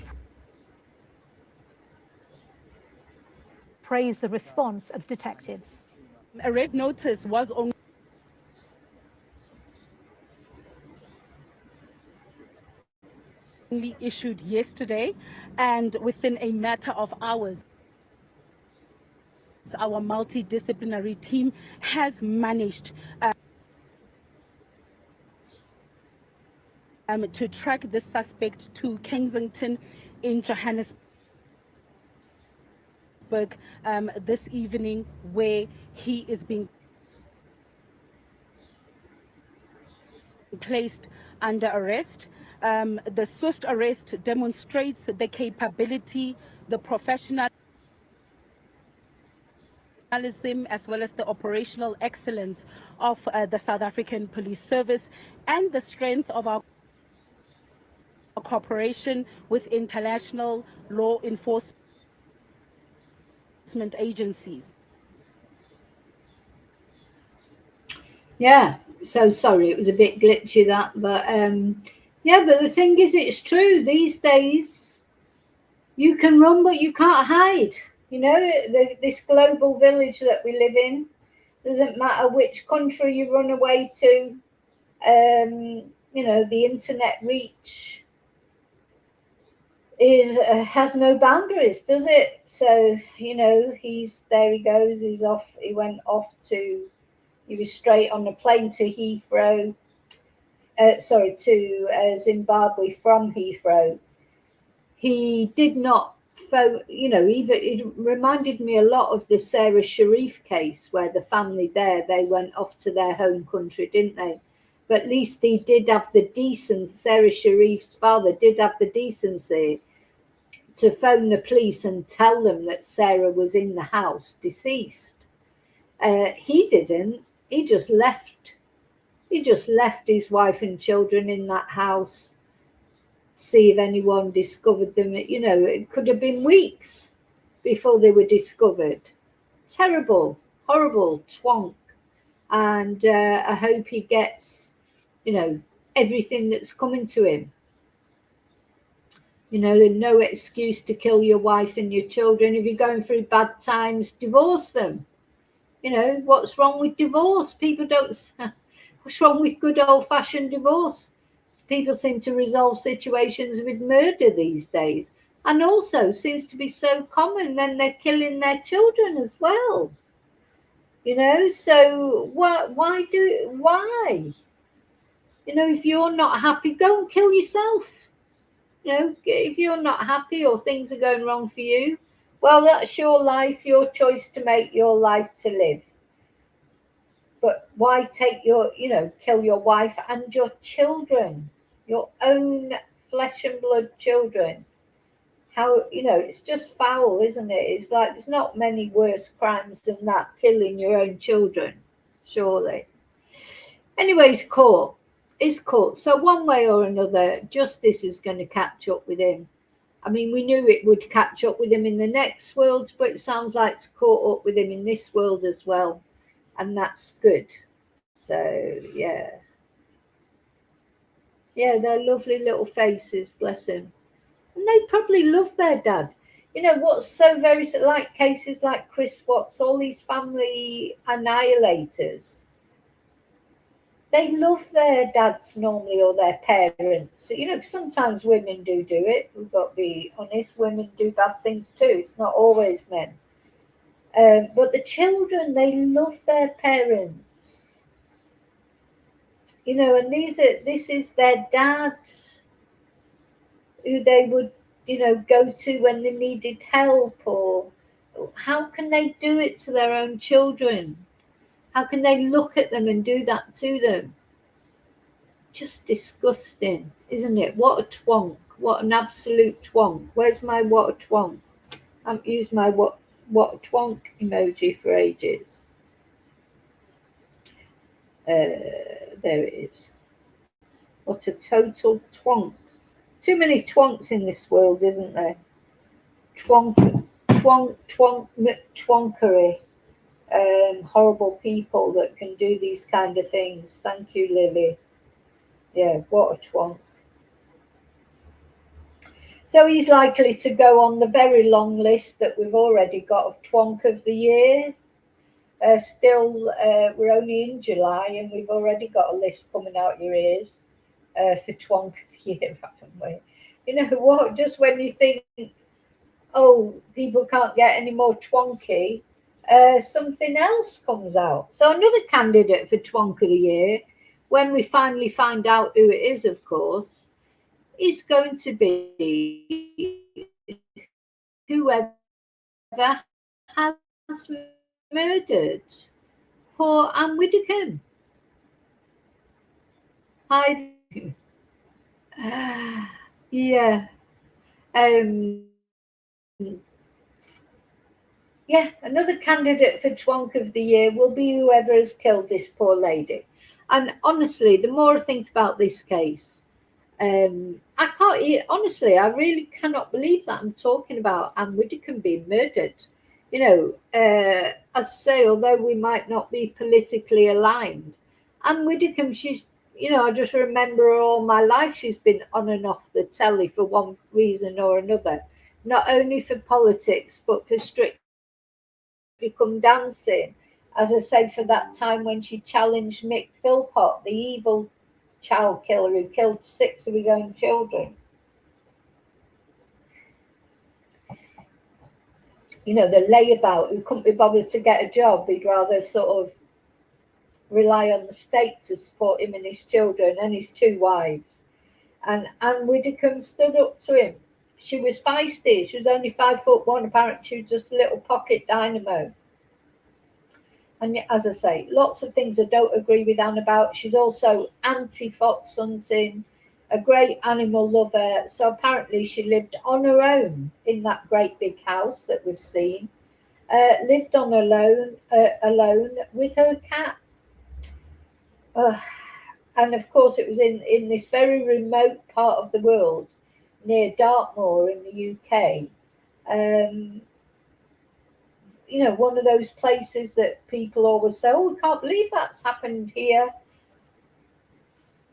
praised the response of detectives. A red notice was only issued yesterday, and within a matter of hours, our multidisciplinary team has managed to track the suspect to Kensington in Johannesburg this evening, where he is being placed under arrest. The swift arrest demonstrates the capability, the professionalism professionalism as well as the operational excellence of the South African Police Service and the strength of our cooperation with international law enforcement agencies. Yeah, so sorry, it was a bit glitchy that, but yeah, but the thing is, it's true. These days, you can run, but you can't hide. You know, this global village that we live in, doesn't matter which country you run away to, you know, the internet reach is has no boundaries, does it? So, you know, there he goes, he's off, he went off to, he was straight on a plane to Heathrow, to Zimbabwe from Heathrow. He did not phone, you know, even it reminded me a lot of the Sarah Sharif case where the family there, they went off to their home country, didn't they? But at least he did have the decency, Sarah Sharif's father did have the decency to phone the police and tell them that Sarah was in the house deceased. He didn't. He just left. He just left his wife and children in that house, see if anyone discovered them. You know, it could have been weeks before they were discovered. Terrible, horrible twonk. And I hope he gets, you know, everything that's coming to him. You know, there's no excuse to kill your wife and your children. If you're going through bad times, divorce them. You know, what's wrong with divorce? People don't, what's wrong with good old fashioned divorce? People seem to resolve situations with murder these days. And also seems to be so common, then they're killing their children as well. You know, so why? You know, if you're not happy, go and kill yourself. You know, if you're not happy or things are going wrong for you, well, that's your life, your choice to make, your life to live. But why take your, you know, kill your wife and your children, your own flesh and blood children? How, you know, it's just foul, isn't it? It's like there's not many worse crimes than that, killing your own children, surely. Anyways, court. It's court. So one way or another, justice is going to catch up with him. I mean, we knew it would catch up with him in the next world, but it sounds like it's caught up with him in this world as well. And that's good. So, yeah. Yeah, they're lovely little faces, bless them. And they probably love their dad. You know, what's so very, like cases like Chris Watts, all these family annihilators, they love their dads normally or their parents. You know, sometimes women do it. We've got to be honest. Women do bad things too. It's not always men. But the children, they love their parents. You know, and this is their dad who they would, you know, go to when they needed help. Or how can they do it to their own children? How can they look at them and do that to them? Just disgusting, isn't it? What a twonk. What an absolute twonk. Where's my what a twonk? I haven't used my what a twonk emoji for ages. There it is. What a total twonk. Too many twonks in this world, isn't there? Twonk, twonkery. Horrible people that can do these kind of things. Thank you, Lily. Yeah, what a twonk. So he's likely to go on the very long list that we've already got of twonk of the year. We're only in July and we've already got a list coming out your ears for twonk of the year, haven't we? You know what? Just when you think, oh, people can't get any more twonky, something else comes out. So another candidate for twonk of the year, when we finally find out who it is, of course, is going to be whoever has murdered poor Anne Widdicome. Yeah. Yeah, another candidate for Twonk of the Year will be whoever has killed this poor lady. And honestly, the more I think about this case, I can't, honestly, I really cannot believe that I'm talking about Anne Widdicombe being murdered. You know, as I say, although we might not be politically aligned, Anne Widdicombe, she's, you know, I just remember her all my life. She's been on and off the telly for one reason or another, not only for politics, but for strict become dancing, as I say, for that time when she challenged Mick Philpott, the evil child killer who killed 6 of his own children. You know, the layabout who couldn't be bothered to get a job, he'd rather sort of rely on the state to support him and his children and his 2 wives. And Anne Widdicombe stood up to him. She was feisty. She was only 5'1". Apparently, she was just a little pocket dynamo. And as I say, lots of things I don't agree with Anne about. She's also anti-fox hunting, a great animal lover. So apparently she lived on her own in that great big house that we've seen. Lived on alone with her cat. And of course it was in this very remote part of the world, near Dartmoor in the UK. You know, one of those places that people always say, oh, we can't believe that's happened here.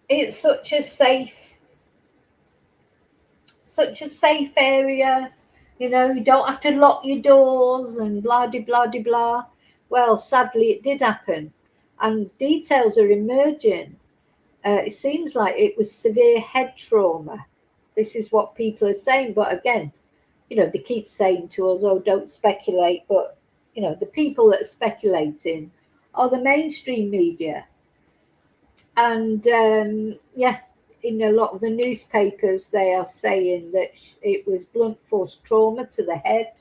It's such a safe area. You know, you don't have to lock your doors and blah, de, blah, de, blah. Well, sadly, it did happen. And details are emerging. It seems like it was severe head trauma. This is what people are saying. But again, you know, they keep saying to us, oh, don't speculate. But you know, the people that are speculating are the mainstream media. And yeah, in a lot of the newspapers, they are saying that it was blunt force trauma to the head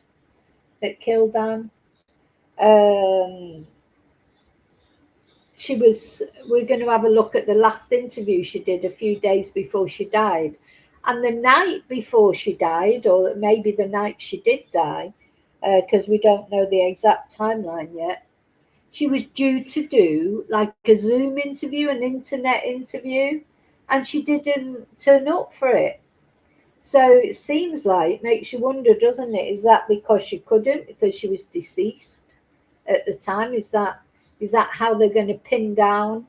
that killed Anne. We're going to have a look at the last interview she did a few days before she died. And the night before she died, or maybe the night she did die, because we don't know the exact timeline yet, she was due to do like a Zoom interview, an internet interview, and she didn't turn up for it. So it seems like, makes you wonder, doesn't it? Is that because she couldn't, because she was deceased at the time? Is that how they're going to pin down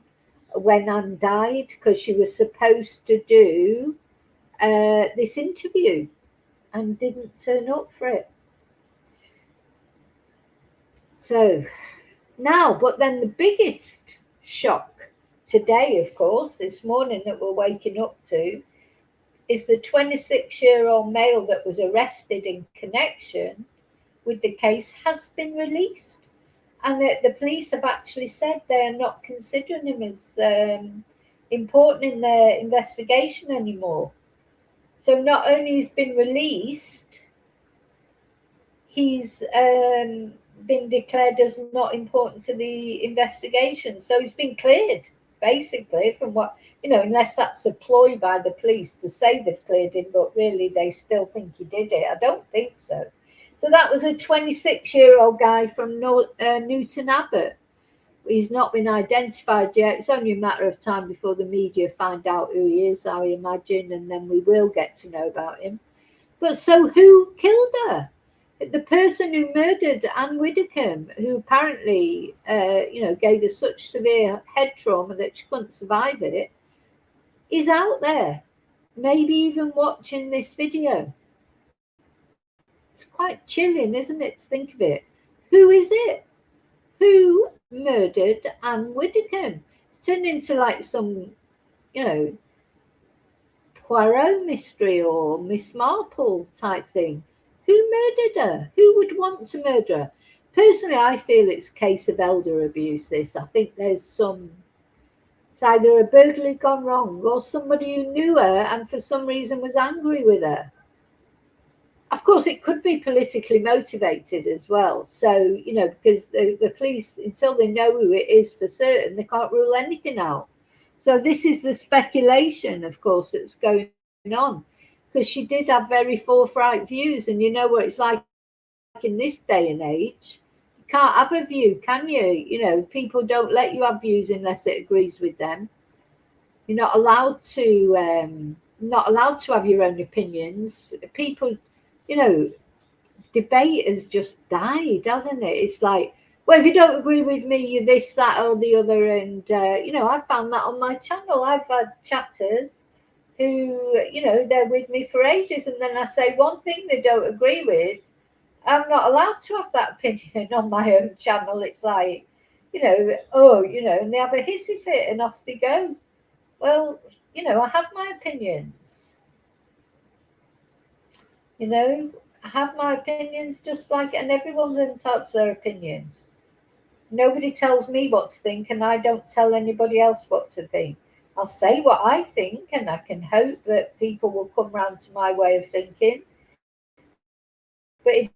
when Anne died? Because she was supposed to do this interview and didn't turn up for it. So now, but then the biggest shock today, of course, this morning that we're waking up to, is the 26-year-old male that was arrested in connection with the case has been released. And the police have actually said they are not considering him as important in their investigation anymore. So not only has been released, he's been declared as not important to the investigation. So he's been cleared, basically, from what, you know, unless that's a ploy by the police to say they've cleared him, but really they still think he did it. I don't think so. So that was a 26-year-old guy from Newton Abbot. He's not been identified yet. It's only a matter of time before the media find out who he is, I imagine, and then we will get to know about him. But so who killed her? The person who murdered Anne Widdicombe, who apparently, you know, gave her such severe head trauma that she couldn't survive it, is out there, maybe even watching this video. It's quite chilling, isn't it, to think of it? Who is it? Who murdered Anne Widdicombe? It's turned into like some, you know, Poirot mystery or Miss Marple type thing. Who murdered her? Who would want to murder her? Personally, I feel it's a case of elder abuse, this. I think there's some, it's either a burglary gone wrong or somebody who knew her and for some reason was angry with her. Of course, it could be politically motivated as well. So, you know, because the police, until they know who it is for certain, they can't rule anything out. So this is the speculation, of course, that's going on. Because she did have very forthright views. And you know what it's like in this day and age, you can't have a view, can you? You know, people don't let you have views unless it agrees with them. You're not allowed to have your own opinions. People, you know, debate has just died, hasn't it? It's like, well, if you don't agree with me, you're this, that, or the other. And, you know, I found that on my channel. I've had chatters who, you know, they're with me for ages. And then I say one thing they don't agree with. I'm not allowed to have that opinion on my own channel. It's like, you know, oh, you know, and they have a hissy fit and off they go. Well, you know, I have my opinions. You know, I have my opinions just like, and everyone's entitled to their opinion. Nobody tells me what to think, and I don't tell anybody else what to think. I'll say what I think, and I can hope that people will come round to my way of thinking. But if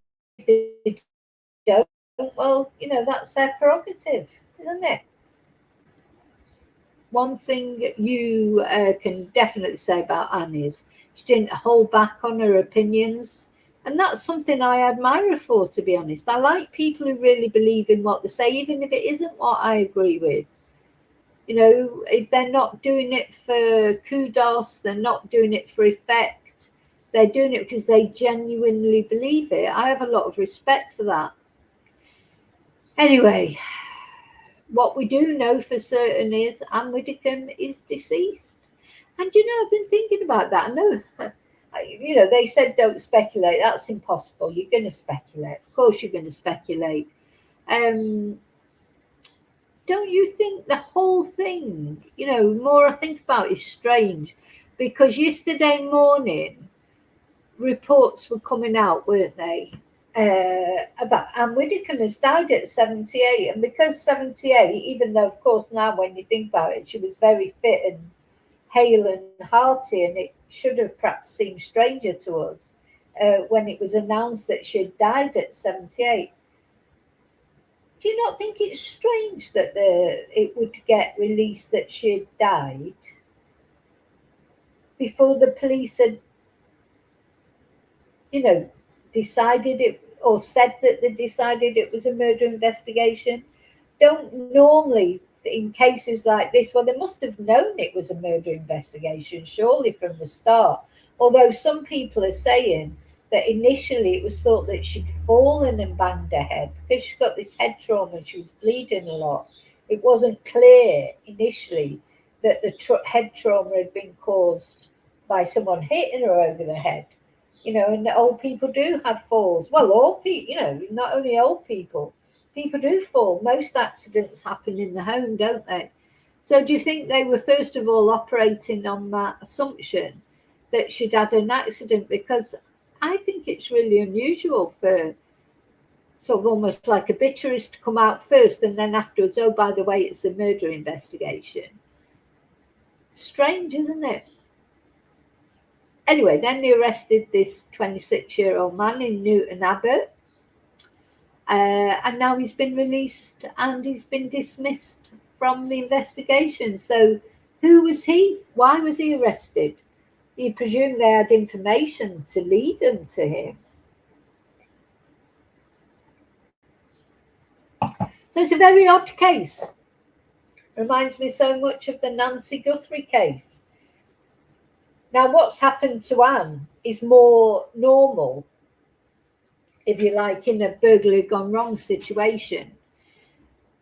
they don't, well, you know, that's their prerogative, isn't it? One thing you can definitely say about Anne is she didn't hold back on her opinions. And that's something I admire her for, to be honest. I like people who really believe in what they say, even if it isn't what I agree with. You know, if they're not doing it for kudos, they're not doing it for effect, they're doing it because they genuinely believe it. I have a lot of respect for that. Anyway, what we do know for certain is Anne Widdicome is deceased. And, you know, I've been thinking about that. I know, you know, they said don't speculate. That's impossible. You're going to speculate. Of course you're going to speculate. Don't you think the whole thing, you know, more I think about it, is strange? Because yesterday morning, reports were coming out, weren't they? About Anne Widdicome has died at 78. And because 78, even though, of course, now when you think about it, she was very fit and hale and hearty, and it should have perhaps seemed stranger to us when it was announced that she had died at 78. Do you not think it's strange that it would get released that she had died before the police had, you know, decided it, or said that they decided it was a murder investigation? Don't normally, in cases like this, well, they must have known it was a murder investigation, surely from the start. Although some people are saying that initially it was thought that she'd fallen and banged her head because she's got this head trauma and she was bleeding a lot. It wasn't clear initially that the head trauma had been caused by someone hitting her over the head. You know, and old people do have falls. Well, all people, you know, not only old people, people do fall. Most accidents happen in the home, don't they? So do you think they were, first of all, operating on that assumption that she'd had an accident? Because I think it's really unusual for sort of almost like obituaries to come out first and then afterwards, oh, by the way, it's a murder investigation. Strange, isn't it? Anyway, then they arrested this 26-year-old man in Newton Abbot. And now he's been released and he's been dismissed from the investigation. So who was he? Why was he arrested? You presume they had information to lead them to him. So it's a very odd case. Reminds me so much of the Nancy Guthrie case. Now, what's happened to Anne is more normal, if you like, in a burglary gone wrong situation.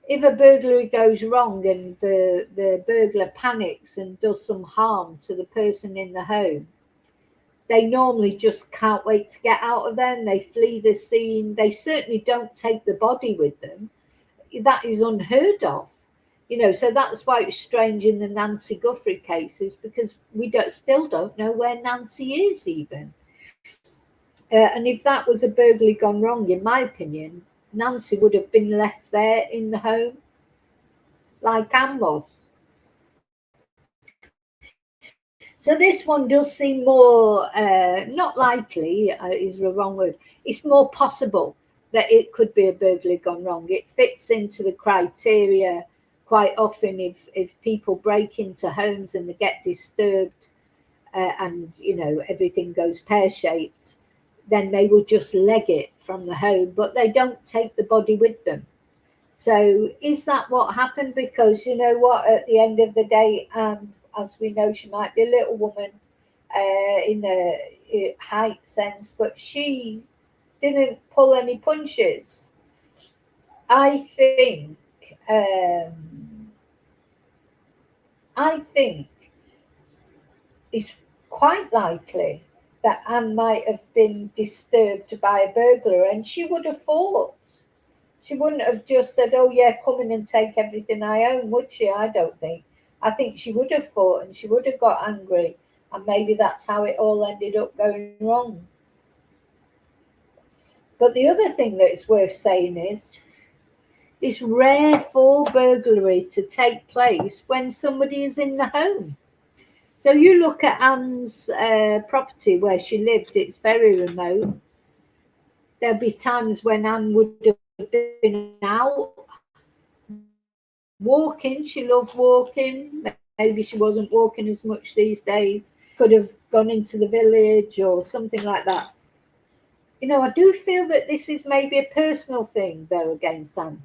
If a burglary goes wrong and the burglar panics and does some harm to the person in the home, they normally just can't wait to get out of there and they flee the scene. They certainly don't take the body with them. That is unheard of. You know, so that's why it's strange in the Nancy Guthrie cases, because we still don't know where Nancy is even. And if that was a burglary gone wrong, in my opinion, Nancy would have been left there in the home, like Anne was. So this one does seem more, not likely is the wrong word, it's more possible that it could be a burglary gone wrong. It fits into the criteria quite often if people break into homes and they get disturbed and, you know, everything goes pear-shaped, then they will just leg it from the home, but they don't take the body with them. So is that what happened? Because you know what, at the end of the day, as we know, she might be a little woman in a height sense, but she didn't pull any punches. I think I think it's quite likely that Anne might have been disturbed by a burglar, and she would have fought. She wouldn't have just said, "Oh yeah, come in and take everything I own," would she? I don't think. I think she would have fought, and she would have got angry, and maybe that's how it all ended up going wrong. But the other thing that is worth saying is, it's rare for burglary to take place when somebody is in the home. So you look at Anne's property where she lived, it's very remote. There'll be times when Anne would have been out walking. She loved walking. Maybe she wasn't walking as much these days. Could have gone into the village or something like that. You know, I do feel that this is maybe a personal thing, though, against Anne.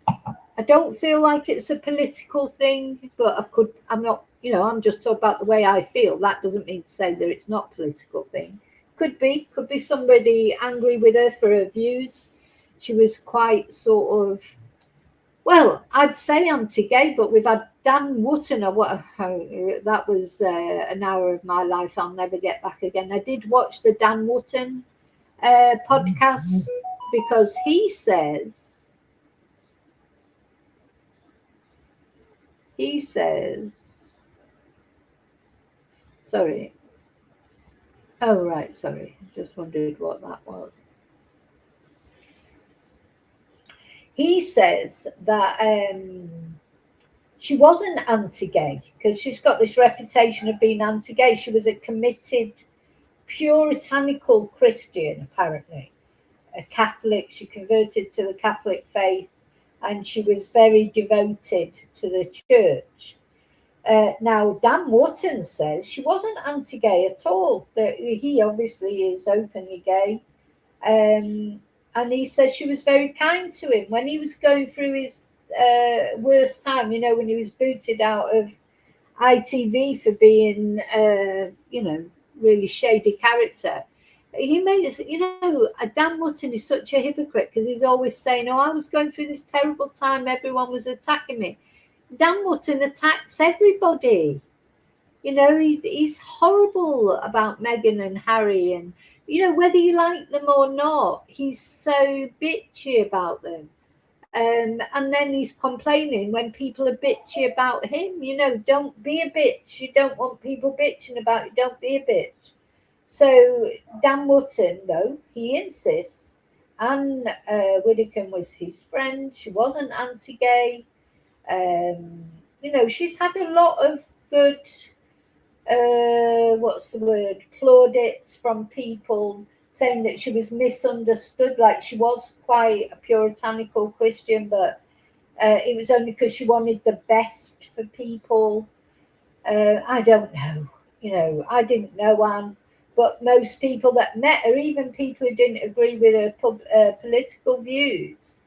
I don't feel like it's a political thing, but I'm not, I'm just talking about the way I feel. That doesn't mean to say that it's not a political thing. Could be somebody angry with her for her views. She was quite sort of, well, I'd say anti-gay, but we've had Dan Wootton, that was an hour of my life I'll never get back again. I did watch the Dan Wootton podcast because he says, sorry. Oh, right, sorry. Just wondered what that was. He says that she wasn't anti-gay because she's got this reputation of being anti-gay. She was a committed, puritanical Christian, apparently. A Catholic. She converted to the Catholic faith, and she was very devoted to the church. Now, Dan Wootton says she wasn't anti-gay at all. That he obviously is openly gay. And he said she was very kind to him when he was going through his worst time, when he was booted out of ITV for being, really shady character. He made us, Dan Wootton is such a hypocrite because he's always saying, "Oh, I was going through this terrible time. Everyone was attacking me." Dan Wootton attacks everybody. He's horrible about Meghan and Harry, and whether you like them or not, he's so bitchy about them. And then he's complaining when people are bitchy about him. Don't be a bitch. You don't want people bitching about you. Don't be a bitch. So Dan Wootton, though, he insists Anne Widdicome was his friend. She wasn't anti-gay. She's had a lot of good, plaudits from people saying that she was misunderstood, like she was quite a puritanical Christian, but it was only because she wanted the best for people. I don't know. I didn't know Anne, but most people that met her, even people who didn't agree with her political views,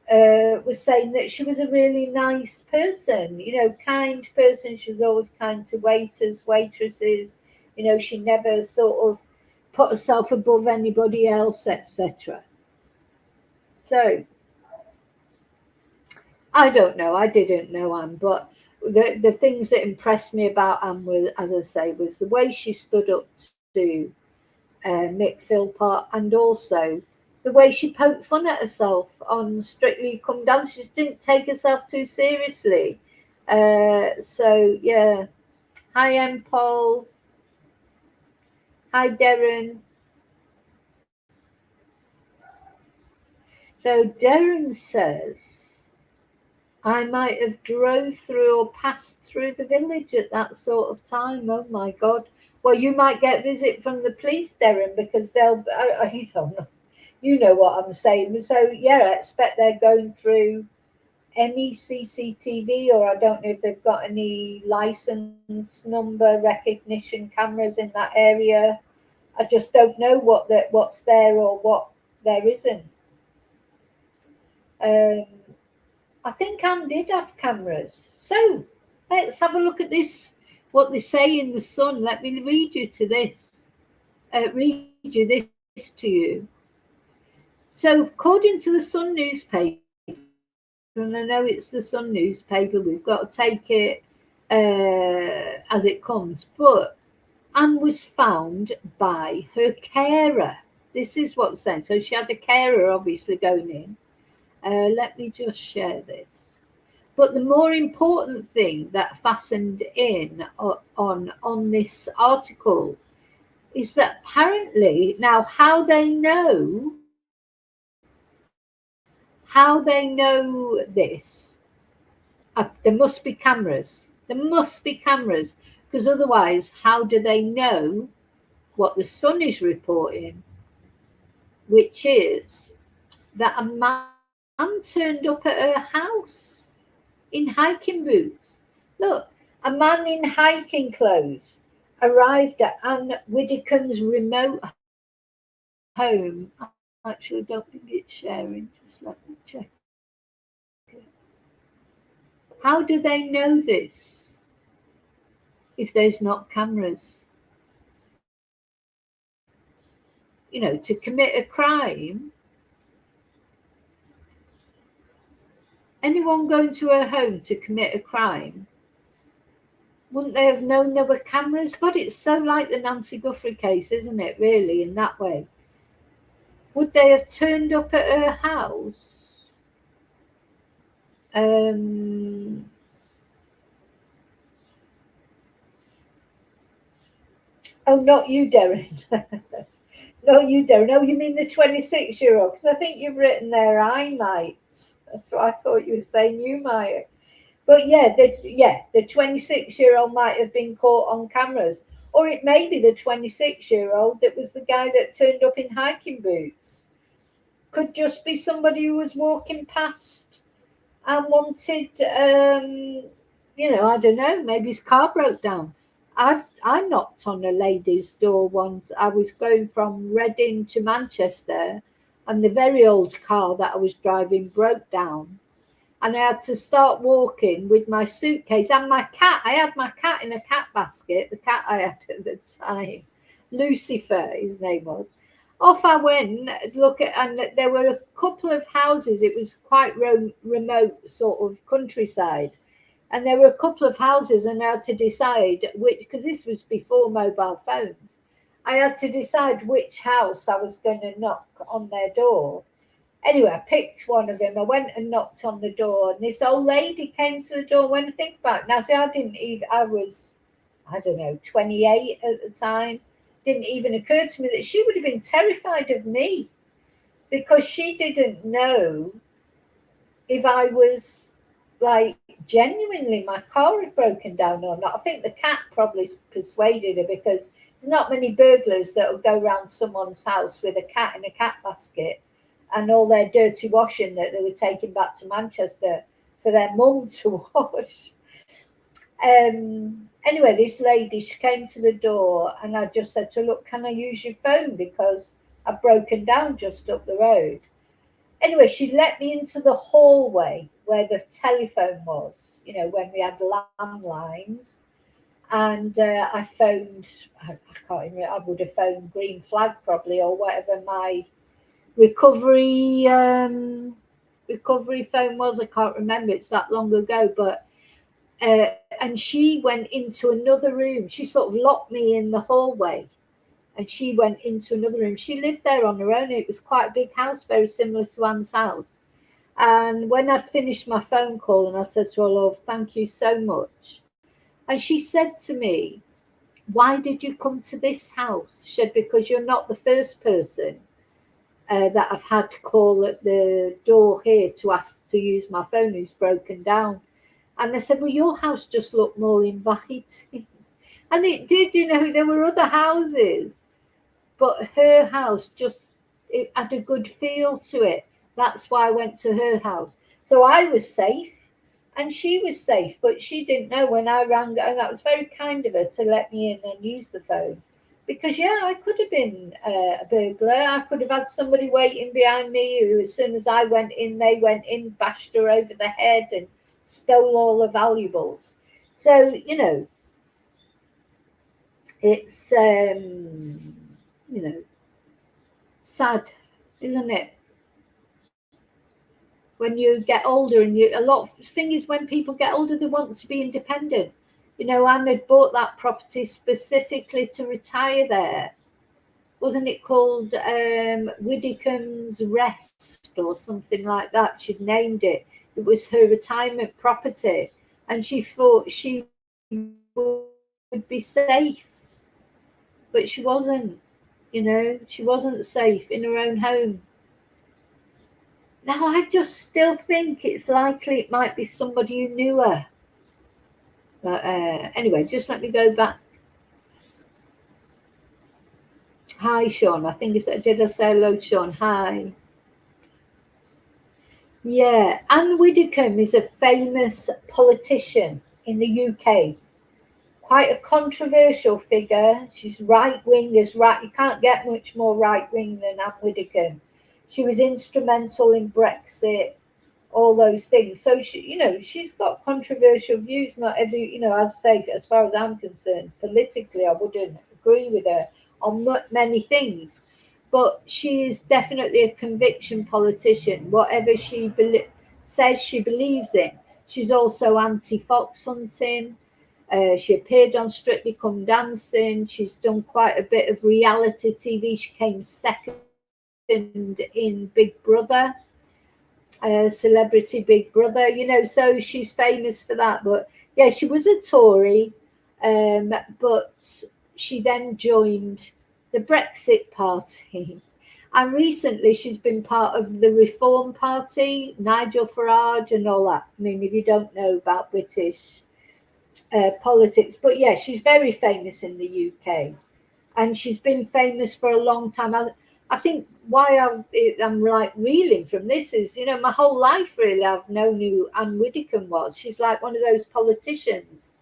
was saying that she was a really nice person, kind person. She was always kind to waiters, waitresses. She never sort of put herself above anybody else, etc. So I don't know. I didn't know Anne, but the things that impressed me about Anne was, as I say, was the way she stood up to Mick Philpott, and also the way she poked fun at herself on Strictly Come Dancing. She didn't take herself too seriously. So yeah. Hi, Paul. Hi, Darren. So Darren says, I might have drove through or passed through the village at that sort of time. Oh my God. Well, you might get a visit from the police, Darren, because they'll, you know what I'm saying. So yeah, I expect they're going through any CCTV, or I don't know if they've got any license number recognition cameras in that area. I just don't know what's there or what there isn't. I think Anne did have cameras. So let's have a look at this, what they say in the Sun. Let me read you this to you. So according to the Sun newspaper, and I know it's the Sun newspaper, we've got to take it as it comes, but Anne was found by her carer. This is what's saying. So she had a carer obviously going in. Let me just share this. But the more important thing that fastened in on this article is that apparently, now how they know this, there must be cameras. There must be cameras, because otherwise, how do they know what the Sun is reporting, which is that a man turned up at her house in hiking boots. Look, a man in hiking clothes arrived at Anne Widdicome's remote home. I actually don't think it's sharing. Just let me check it. How do they know this if there's not cameras? You know, to commit a crime, anyone going to her home to commit a crime, wouldn't they have known there were cameras? But it's so like the Nancy Guthrie case, isn't it, really, in that way? Would they have turned up at her house? Oh, not you, Darren. Not you, Darren. Oh, you mean the 26-year-old? Because I think you've written there, I might. That's what I thought you were saying, you might. But yeah, the 26-year-old might have been caught on cameras. Or it may be the 26-year-old that was the guy that turned up in hiking boots. Could just be somebody who was walking past and wanted, you know, I don't know, maybe his car broke down. I knocked on a lady's door once. I was going from Reading to Manchester, and the very old car that I was driving broke down. And I had to start walking with my suitcase and my cat. I had my cat in a cat basket, the cat I had at the time, Lucifer, his name was. Off I went, and there were a couple of houses. It was quite remote sort of countryside. And there were a couple of houses, and I had to decide which, because this was before mobile phones. I had to decide which house I was going to knock on their door. Anyway, I picked one of them. I went and knocked on the door, and this old lady came to the door. When I think about it, now, see, I was, I don't know, 28 at the time. Didn't even occur to me that she would have been terrified of me, because she didn't know if I was, like, genuinely, my car had broken down or not. I think the cat probably persuaded her, because there's not many burglars that will go around someone's house with a cat in a cat basket and all their dirty washing that they were taking back to Manchester for their mum to wash. Anyway, this lady, she came to the door, and I just said to her, look, can I use your phone, because I've broken down just up the road. Anyway, she let me into the hallway where the telephone was, you know, when we had landlines. And I phoned, I can't remember, I would have phoned Green Flag probably, or whatever my recovery phone was. I can't remember, it's that long ago. But and she went into another room. She sort of locked me in the hallway, and she went into another room. She lived there on her own. It was quite a big house, very similar to Anne's house. And when I'd finished my phone call, and I said to her, Lord, thank you so much. And she said to me, why did you come to this house? She said, because you're not the first person that I've had to call at the door here to ask to use my phone who's broken down. And I said, well, your house just looked more inviting. And it did, you know, there were other houses, but her house it had a good feel to it. That's why I went to her house. So I was safe and she was safe, but she didn't know when I rang, and that was very kind of her to let me in and use the phone, Because I could have been a burglar. I could have had somebody waiting behind me who, as soon as I went in, they went in, bashed her over the head and stole all the valuables. So, it's, sad, isn't it? When you get older, and the thing is, when people get older, they want to be independent. Anne had bought that property specifically to retire there. Wasn't it called Widdicome's Rest or something like that? She'd named it. It was her retirement property, and she thought she would be safe, but she wasn't. She wasn't safe in her own home. Now, I just still think it's likely it might be somebody who knew her. But anyway, just let me go back. Hi, Sean. I think did I say hello, Sean? Hi. Yeah, Anne Widdicome is a famous politician in the UK. Quite a controversial figure. She's right-wing as right. You can't get much more right-wing than Anne Widdicome. She was instrumental in Brexit, all those things. So she's got controversial views. Not every, as I say, as far as I'm concerned, politically, I wouldn't agree with her on many things, but she is definitely a conviction politician. Whatever she says she believes in. She's also anti-fox hunting. She appeared on Strictly Come Dancing. She's done quite a bit of reality TV. She came second in Big Brother, Celebrity Big Brother, so she's famous for that. But yeah, she was a Tory, but she then joined the Brexit Party. And recently she's been part of the Reform Party, Nigel Farage and all that. I mean, if you don't know about British politics, but yeah, she's very famous in the UK, and she's been famous for a long time. I think why I'm like reeling from this is, my whole life really I've known who Anne Widdicome was. She's like one of those politicians.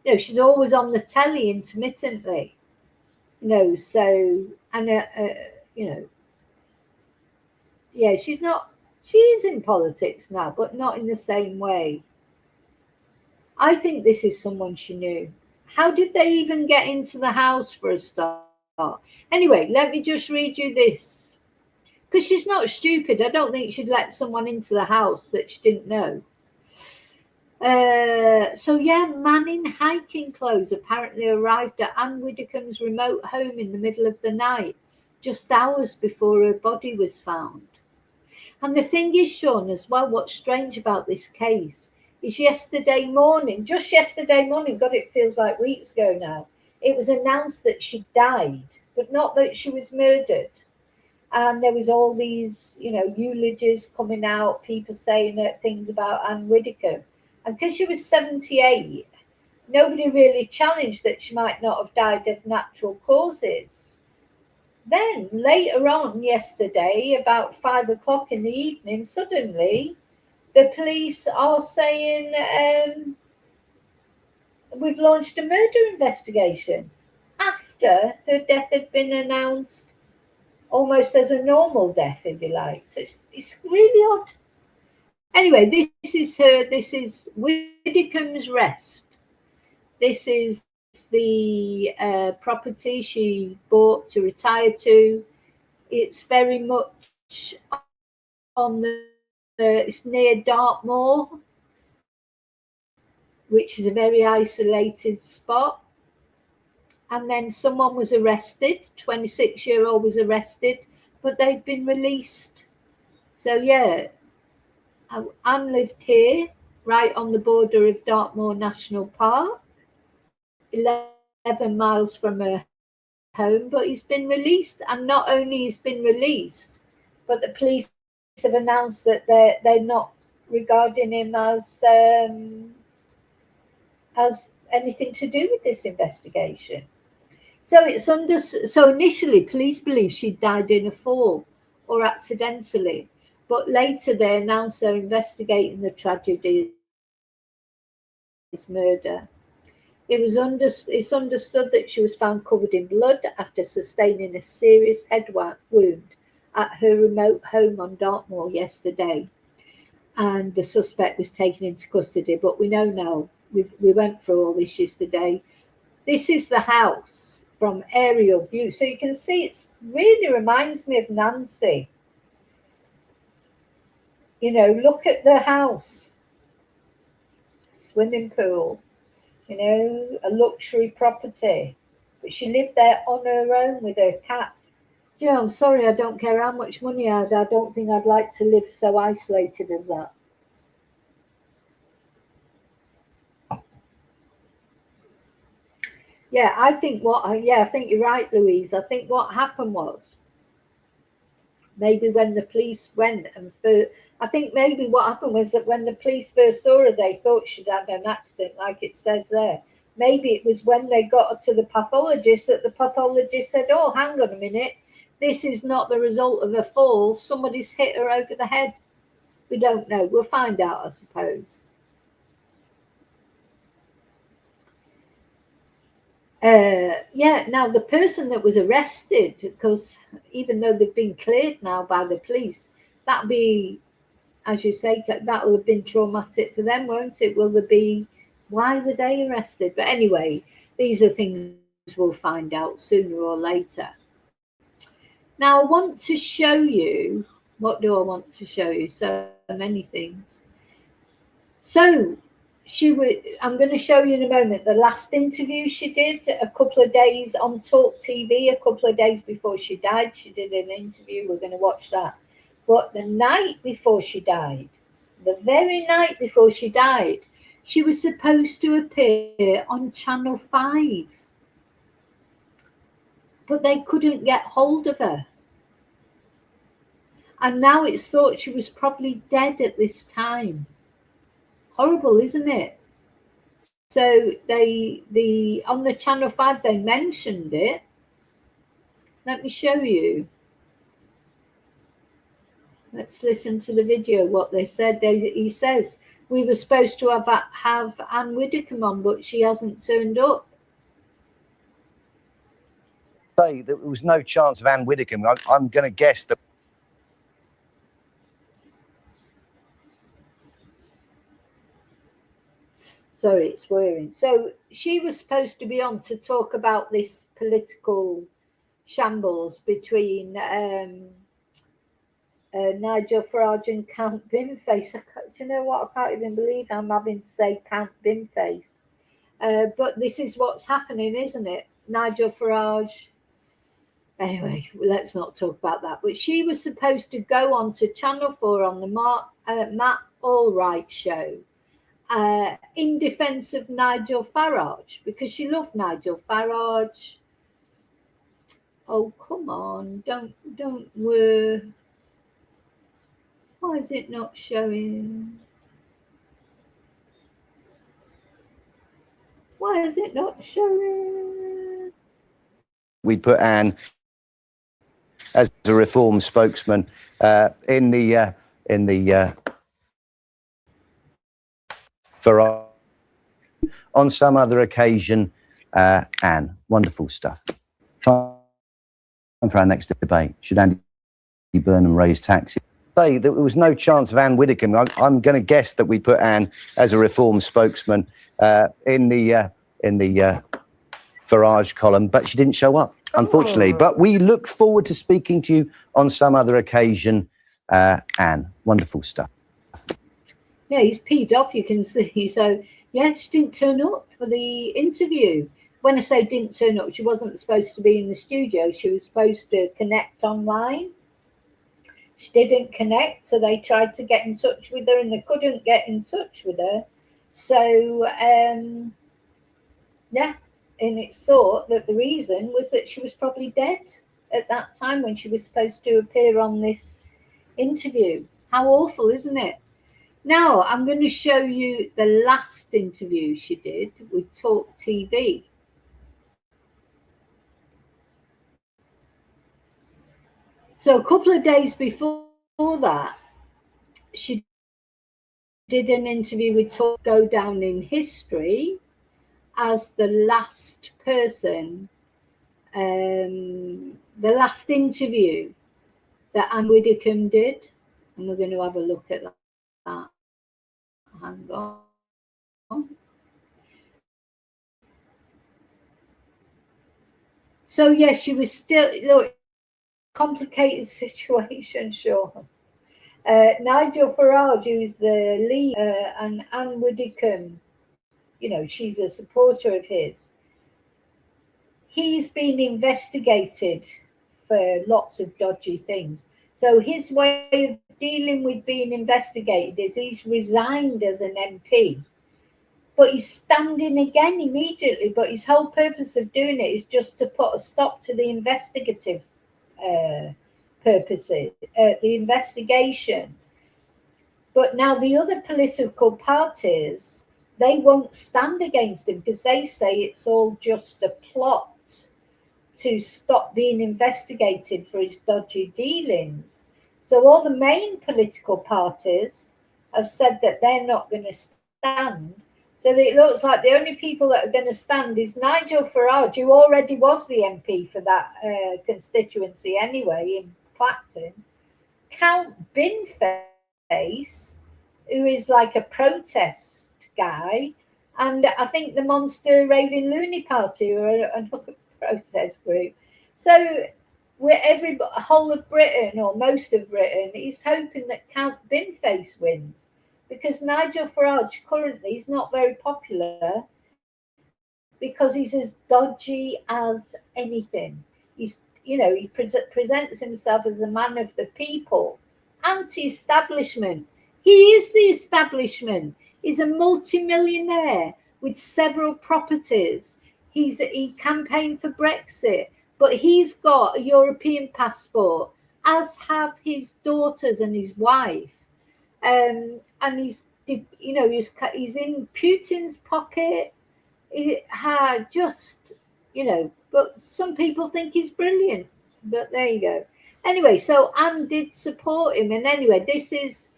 She's always on the telly intermittently. So, and yeah, she is in politics now, but not in the same way. I think this is someone she knew. How did they even get into the house for a start? Anyway, let me just read you this. Because she's not stupid. I don't think she'd let someone into the house that she didn't know. So yeah, man in hiking clothes apparently arrived at Anne Widdicome's remote home in the middle of the night, just hours before her body was found. And the thing is, Sean, as well, what's strange about this case is yesterday morning, God, it feels like weeks ago now, it was announced that she died, but not that she was murdered. And there was all these, eulogies coming out, people saying things about Anne Widdicome. And because she was 78, nobody really challenged that she might not have died of natural causes. Then later on yesterday, about 5 o'clock in the evening, suddenly the police are saying we've launched a murder investigation after her death had been announced almost as a normal death, if you like. So it's really odd. Anyway, this is Widdicome's Rest. This is the property she bought to retire to. It's very much on it's near Dartmoor, which is a very isolated spot. And then someone was arrested, 26-year-old was arrested, but they've been released. So yeah, Anne lived here, right on the border of Dartmoor National Park, 11 miles from her home, but he's been released. And not only he's been released, but the police have announced that they're not regarding him as anything to do with this investigation. So so initially police believe she died in a fall or accidentally, but later they announced they're investigating the tragedy as murder. It's understood that she was found covered in blood after sustaining a serious head wound at her remote home on Dartmoor yesterday. And the suspect was taken into custody. But we know now, we went through all this yesterday. This is the house from aerial view. So you can see it really reminds me of Nancy. You know, look at the house. Swimming pool. You know, a luxury property. But she lived there on her own with her cat. Do you know, I'm sorry, I don't care how much money I had. I don't think I'd like to live so isolated as that. Yeah, I think you're right, Louise. I think what happened was maybe when the police went I think maybe what happened was that when the police first saw her, they thought she'd had an accident, like it says there. Maybe it was when they got her to the pathologist that the pathologist said, oh, hang on a minute, this is not the result of a fall. Somebody's hit her over the head. We don't know. We'll find out, I suppose. Now the person that was arrested, because even though they've been cleared now by the police, that'll be, as you say, that will have been traumatic for them, won't it? Will there be, why were they arrested? But anyway, these are things we'll find out sooner or later. Now I want to show you, what do I want to show you? So many things. So I'm going to show you in a moment the last interview she did a couple of days on Talk TV, a couple of days before she died. She did an interview. We're going to watch that. But the night before she died, the very night before she died, she was supposed to appear on Channel 5. But they couldn't get hold of her. And now it's thought she was probably dead at this time. Horrible, isn't it? So on the Channel 5 they mentioned it. Let me show you. Let's listen to the video. What they said. He says we were supposed to have Anne Widdicome on, but she hasn't turned up. Say that there was no chance of Anne Widdicome. I'm going to guess that. Sorry, it's whirring. So she was supposed to be on to talk about this political shambles between Nigel Farage and Count Bimface. Do you know what? I can't even believe I'm having to say Count Bimface. But this is what's happening, isn't it? Nigel Farage. Anyway, let's not talk about that. But she was supposed to go on to Channel 4 on the Matt Allwright show. In defense of Nigel Farage, because she loved Nigel Farage. Oh, come on, don't why is it not showing? Why is it not showing? We put Anne as a Reform spokesman in the for on some other occasion. Anne, wonderful stuff. Time for our next debate. Should Andy Burnham raise taxes? Say that there was no chance of Anne Widdicome. I'm going to guess that we put Anne as a Reform spokesman in the Farage column, but she didn't show up, unfortunately. But we look forward to speaking to you on some other occasion. Anne, wonderful stuff. Yeah, he's peed off, you can see. So, yeah, she didn't turn up for the interview. When I say didn't turn up, she wasn't supposed to be in the studio. She was supposed to connect online. She didn't connect, so they tried to get in touch with her and they couldn't get in touch with her. So, yeah, and it's thought that the reason was that she was probably dead at that time when she was supposed to appear on this interview. How awful, isn't it? Now, I'm going to show you the last interview she did with Talk TV. So a couple of days before that, she did an interview with Talk Go Down in History. as the last person, the last interview that Anne Widdicombe did. And we're going to have a look at that. Hang on. So, yes, she was still, look, complicated situation, Sean. Nigel Farage, who's the lead, and Anne Widdicombe, you know, she's a supporter of his. He's been investigated for lots of dodgy things. So his way of dealing with being investigated is he's resigned as an MP, but he's standing again immediately. But his whole purpose of doing it is just to put a stop to the investigative purposes, the investigation. But now the other political parties, they won't stand against him because they say it's all just a plot to stop being investigated for his dodgy dealings. So all the main political parties have said that they're not going to stand. So it looks like the only people that are going to stand is Nigel Farage, who already was the MP for that constituency anyway in Clacton, Count Binface, who is like a protest guy, and I think the Monster Raving Loony Party, or another protest group. So we're whole of Britain, or most of Britain, is hoping that Count Binface wins, because Nigel Farage currently is not very popular because he's as dodgy as anything. He's, you know, he presents himself as a man of the people, anti-establishment. He is the establishment. He's a multimillionaire with several properties. He campaigned for Brexit, but he's got a European passport, as have his daughters and his wife. And he's, you know, he's in Putin's pocket. Just, you know, but some people think he's brilliant. But there you go. Anyway, so Anne did support him. And anyway, this is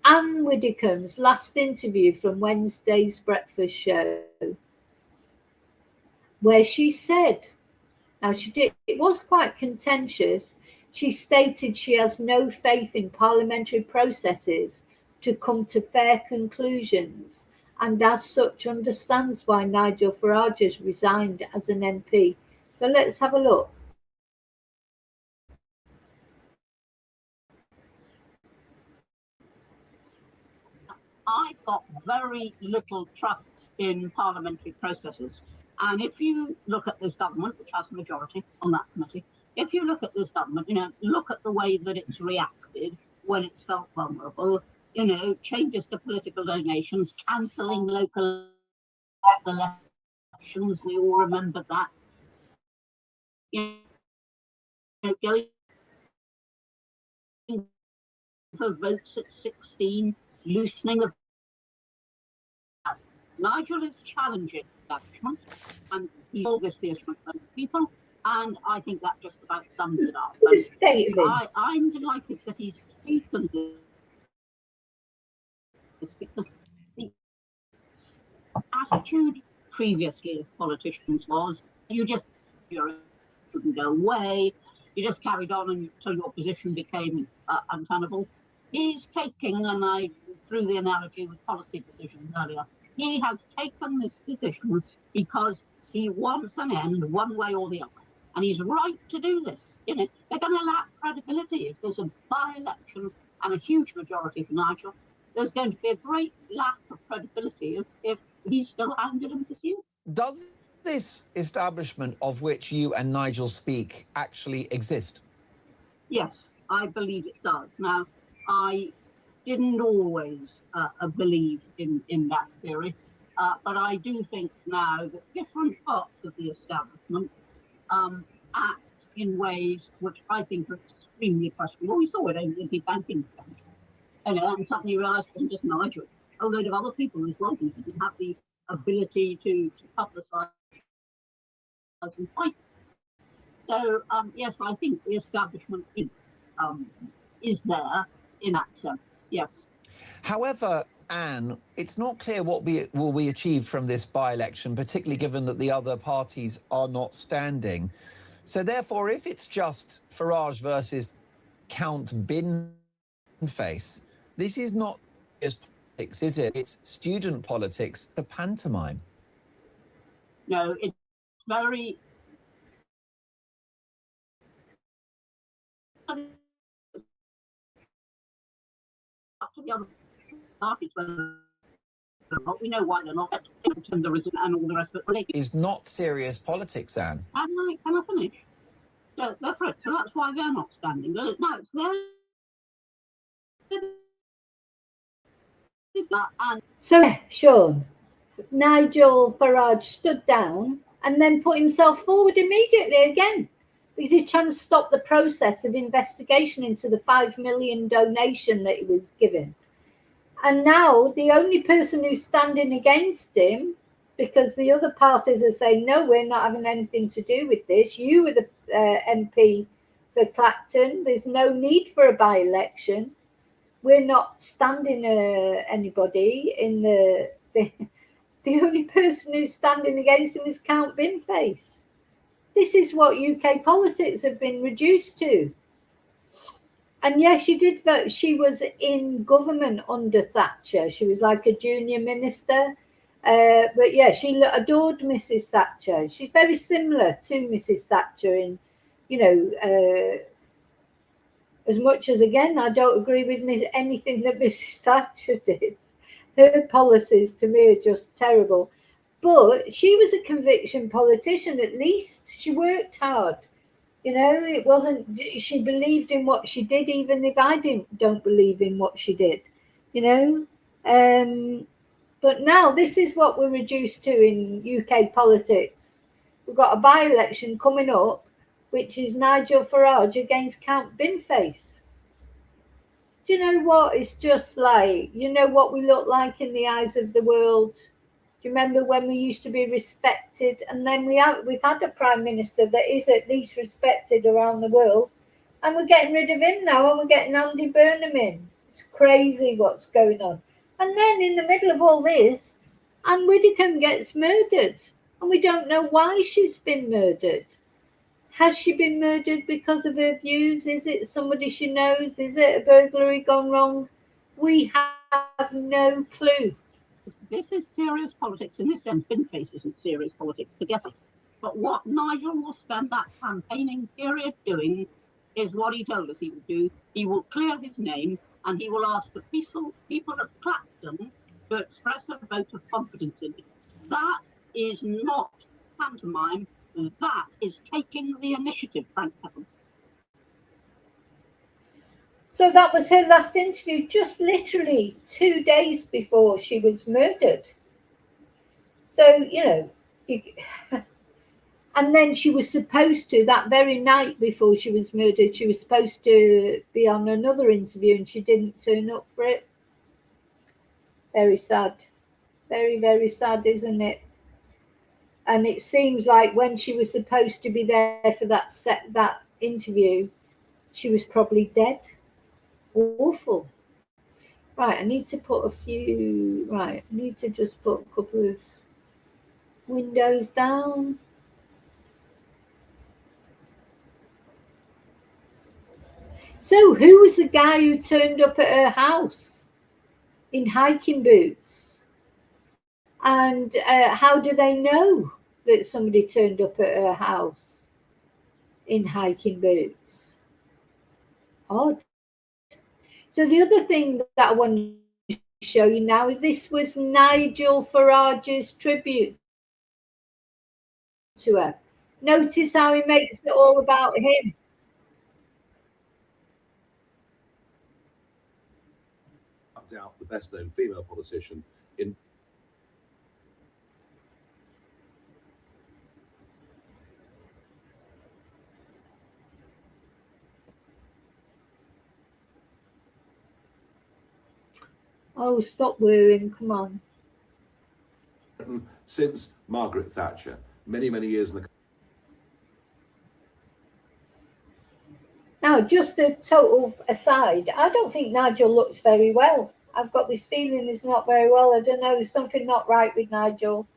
Anne Widdicombe's last interview from Wednesday's breakfast show, where she said, now she did, it was quite contentious. She stated she has no faith in parliamentary processes to come to fair conclusions, and as such understands why Nigel Farage has resigned as an MP. So let's have a look. I've got very little trust in parliamentary processes. And if you look at this government, which has a majority on that committee, if you look at this government, you know, look at the way that it's reacted when it's felt vulnerable, you know, changes to political donations, cancelling local elections, we all remember that. You know, going for votes at 16, loosening of that. Nigel is challenging establishment, and he's obviously a spokesman of people, and I think that just about sums it up. I'm delighted that he's taken this, because the attitude previously of politicians was you couldn't go away, you just carried on until your position became untenable. He's taking, and I drew the analogy with policy decisions earlier, he has taken this decision because he wants an end one way or the other. And he's right to do this. You know, they're going to lack credibility if there's a by-election and a huge majority for Nigel. There's going to be a great lack of credibility if he's still handed and pursued. Does this establishment of which you and Nigel speak actually exist? Yes, I believe it does. Now, I didn't always believe in that theory, but I do think now that different parts of the establishment act in ways which I think are extremely questionable. We saw it in the banking scandal. And suddenly you realise it wasn't just Nigel, a load of other people as well who didn't have the ability to publicise and fight. So, yes, I think the establishment is there in that sense, yes. However, Anne, it's not clear what will be achieved from this by-election, particularly given that the other parties are not standing. So therefore, if it's just Farage versus Count Binface, this is not just politics, is it? It's student politics, the pantomime. No, it's very... up to the other parties, whether we know why they're not, and all the rest of it. Is not serious politics, Anne. Can I finish? So that's why they're not standing. No, it's their... So, Sean, Nigel Farage stood down and then put himself forward immediately again, because he's trying to stop the process of investigation into the 5 million donation that he was given. And now the only person who's standing against him, because the other parties are saying, no, we're not having anything to do with this. You were the MP for Clacton. There's no need for a by-election. We're not standing anybody in the only person who's standing against him is Count Binface. This is what UK politics have been reduced to. And yes, she did vote. She was in government under Thatcher. She was like a junior minister. But yeah, she adored Mrs. Thatcher. She's very similar to Mrs. Thatcher in, as much as, again, I don't agree with anything that Mrs. Thatcher did. Her policies to me are just terrible. But she was a conviction politician, at least. She worked hard. It wasn't, she believed in what she did, even if I don't believe in what she did, But now this is what we're reduced to in UK politics. We've got a by-election coming up, which is Nigel Farage against Count Binface. Do you know what? It's just like, what we look like in the eyes of the world. Do you remember when we used to be respected? And then we've had a prime minister that is at least respected around the world. And we're getting rid of him now, and we're getting Andy Burnham in. It's crazy what's going on. And then in the middle of all this, Anne Widdicome gets murdered. And we don't know why she's been murdered. Has she been murdered because of her views? Is it somebody she knows? Is it a burglary gone wrong? We have no clue. This is serious politics. In this sense, Binface isn't serious politics together. But what Nigel will spend that campaigning period doing is what he told us he would do. He will clear his name, and he will ask the peaceful people of Clacton to express a vote of confidence in him. That is not pantomime. That is taking the initiative, thank heaven. So that was her last interview, just literally 2 days before she was murdered. So, and then she was supposed to, that very night before she was murdered, she was supposed to be on another interview, and she didn't turn up for it. Very sad. Very, very sad, isn't it? And it seems like when she was supposed to be there for that interview, she was probably dead. Awful. Right, I need to put I need to just put a couple of windows down. So who was the guy who turned up at her house in hiking boots? And how do they know that somebody turned up at her house in hiking boots? Odd. So the other thing that I want to show you now is this was Nigel Farage's tribute to her. Notice how he makes it all about him. Out the best known female politician in Oh, stop worrying, come on. Since Margaret Thatcher, many years in the... Now, just a total aside, I don't think Nigel looks very well. I've got this feeling he's not very well. I don't know, there's something not right with Nigel.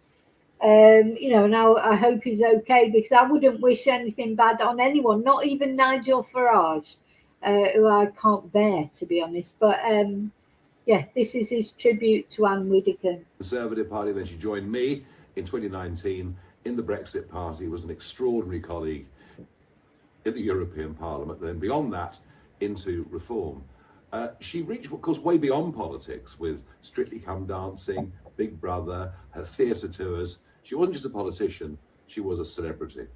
You know, and I hope he's okay, because I wouldn't wish anything bad on anyone, not even Nigel Farage, who I can't bear, to be honest. But yeah, this is his tribute to Anne Widdicome. Conservative Party, then she joined me in 2019 in the Brexit Party, was an extraordinary colleague in the European Parliament, then beyond that into Reform. She reached, of course, way beyond politics with Strictly Come Dancing, Big Brother, her theatre tours. She wasn't just a politician, she was a celebrity.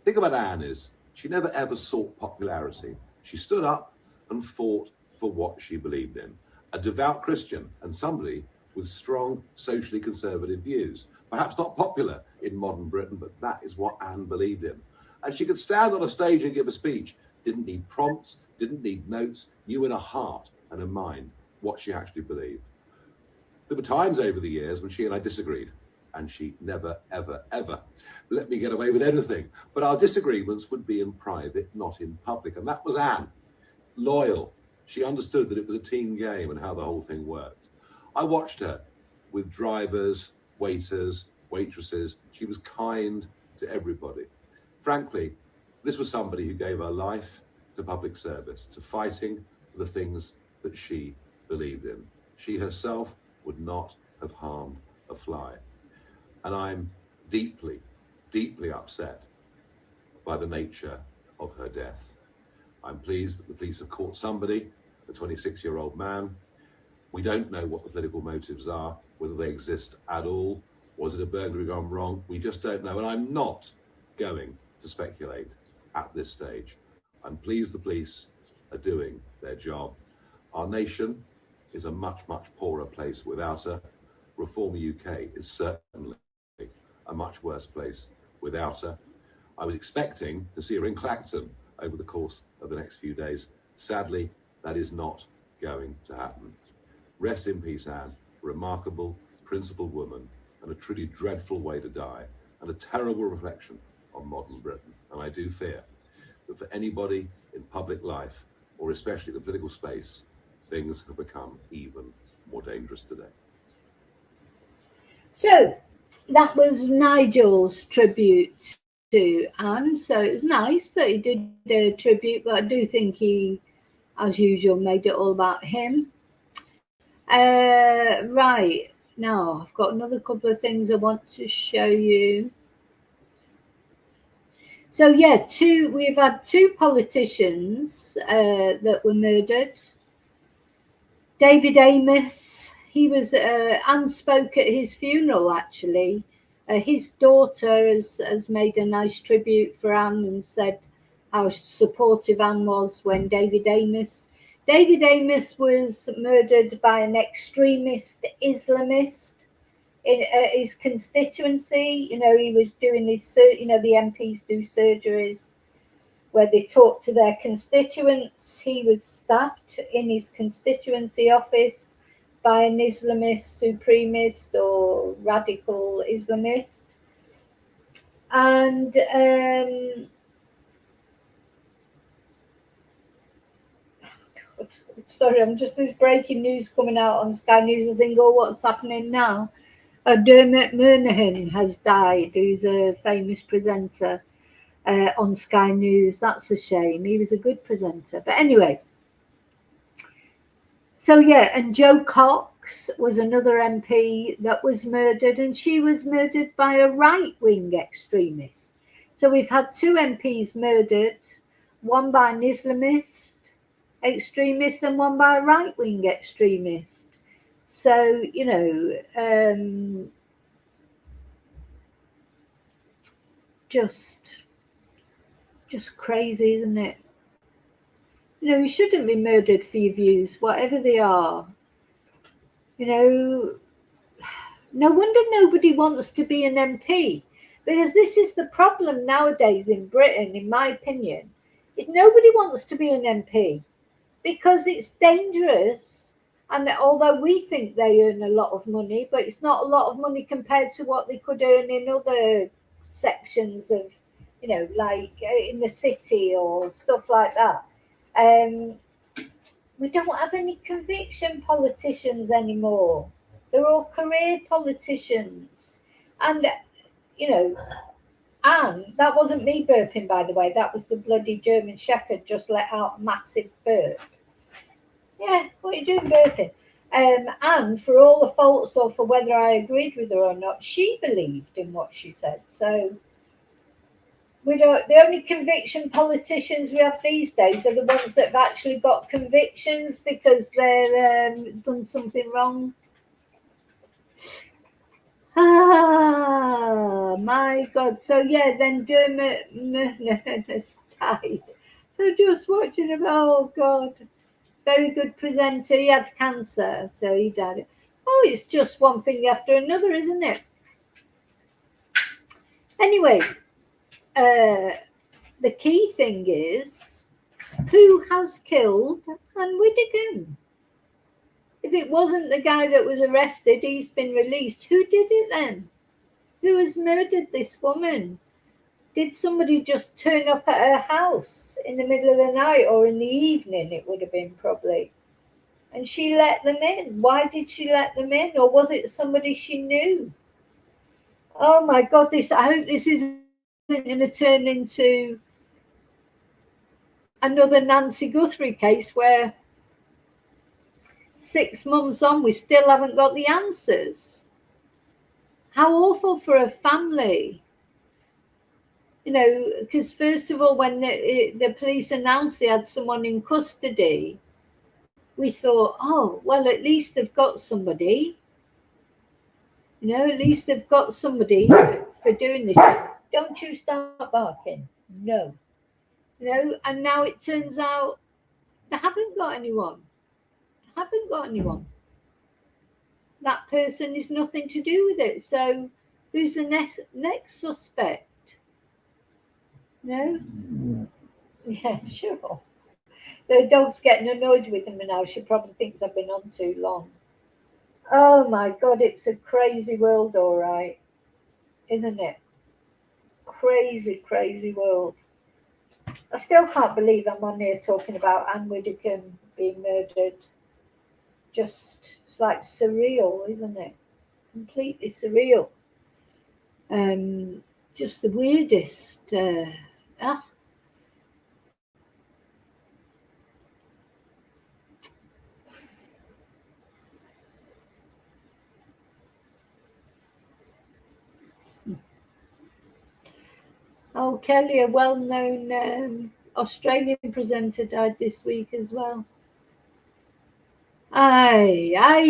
The thing about Anne is, she never ever sought popularity. She stood up and fought for what she believed in. A devout Christian and somebody with strong socially conservative views. Perhaps not popular in modern Britain, but that is what Anne believed in. And she could stand on a stage and give a speech. Didn't need prompts, didn't need notes, knew in her heart and her mind what she actually believed. There were times over the years when she and I disagreed, and she never, ever, ever let me get away with anything. But our disagreements would be in private, not in public. And that was Anne. Loyal. She understood that it was a team game and how the whole thing worked. I watched her with drivers, waiters, waitresses. She was kind to everybody. Frankly, this was somebody who gave her life to public service, to fighting for the things that she believed in. She herself would not have harmed a fly. And I'm deeply, deeply upset by the nature of her death. I'm pleased that the police have caught somebody, a 26-year-old man. We don't know what the political motives are, whether they exist at all. Was it a burglary gone wrong? We just don't know. And I'm not going to speculate at this stage. I'm pleased the police are doing their job. Our nation is a much, much poorer place without her. Reform UK is certainly a much worse place without her. I was expecting to see her in Clacton over the course of the next few days. Sadly, that is not going to happen. Rest in peace, Anne. A remarkable, principled woman, and a truly dreadful way to die, and a terrible reflection on modern Britain. And I do fear that for anybody in public life, or especially the political space, things have become even more dangerous today. So that was Nigel's tribute to Anne. So it was nice that he did a tribute, but I do think he, as usual, made it all about him. Right, now I've got another couple of things I want to show you. So yeah, we've had two politicians that were murdered. David Amos, he was, Anne spoke at his funeral actually. His daughter has made a nice tribute for Anne and said how supportive Anne was when David Amos was murdered by an extremist Islamist in his constituency. You know, he was doing his, you know, the MPs do surgeries where they talk to their constituents. He was stabbed in his constituency office by an Islamist supremist or radical Islamist. And sorry, I'm just, there's breaking news coming out on Sky News. I think, oh, what's happening now? Dermot Murnaghan has died, who's a famous presenter on Sky News. That's a shame. He was a good presenter. But anyway, so yeah, and Jo Cox was another MP that was murdered, and she was murdered by a right-wing extremist. So we've had two MPs murdered, one by an Islamist extremist and one by a right-wing extremist. So, you know, just crazy, isn't it? You know, you shouldn't be murdered for your views, whatever they are. You know, no wonder nobody wants to be an MP, because this is the problem nowadays in Britain, in my opinion, is nobody wants to be an MP because it's dangerous. And although we think they earn a lot of money, but it's not a lot of money compared to what they could earn in other sections of, you know, like in the city or stuff like that. We don't have any conviction politicians anymore. They're all career politicians. And, you know, and that wasn't me burping, by the way. That was the bloody German Shepherd just let out a massive burp. Yeah, what are you doing burping? And for all the faults or for whether I agreed with her or not, she believed in what she said. So we don't. The only conviction politicians we have these days are the ones that have actually got convictions because they're done something wrong. Ah, my God. So yeah, then Dermot has died. So just watching him. Oh God. Very good presenter. He had cancer, so he died. Oh, it's just one thing after another, isn't it? Anyway, the key thing is who has killed Anne Widdicome? If it wasn't the guy that was arrested, he's been released. Who did it then? Who has murdered this woman? Did somebody just turn up at her house in the middle of the night or in the evening? It would have been probably. And she let them in. Why did she let them in? Or was it somebody she knew? Oh my God, I hope this isn't going to turn into another Nancy Guthrie case where 6 months on we still haven't got the answers. How awful for a family. You know, because first of all, when the police announced they had someone in custody, we thought, oh, well, at least they've got somebody. You know, at least they've got somebody for doing this. Don't you start barking. No. You know, and now it turns out they haven't got anyone. Haven't got anyone. That person is nothing to do with it. So who's the next suspect? No? Yeah, sure. The dog's getting annoyed with him now. She probably thinks I've been on too long. Oh my God, it's a crazy world, all right. Isn't it? Crazy, crazy world. I still can't believe I'm on here talking about Anne Widdicome being murdered. Just, it's like surreal, isn't it? Completely surreal. Just the weirdest. Oh, Kelly, a well-known Australian presenter, died this week as well. Yeah.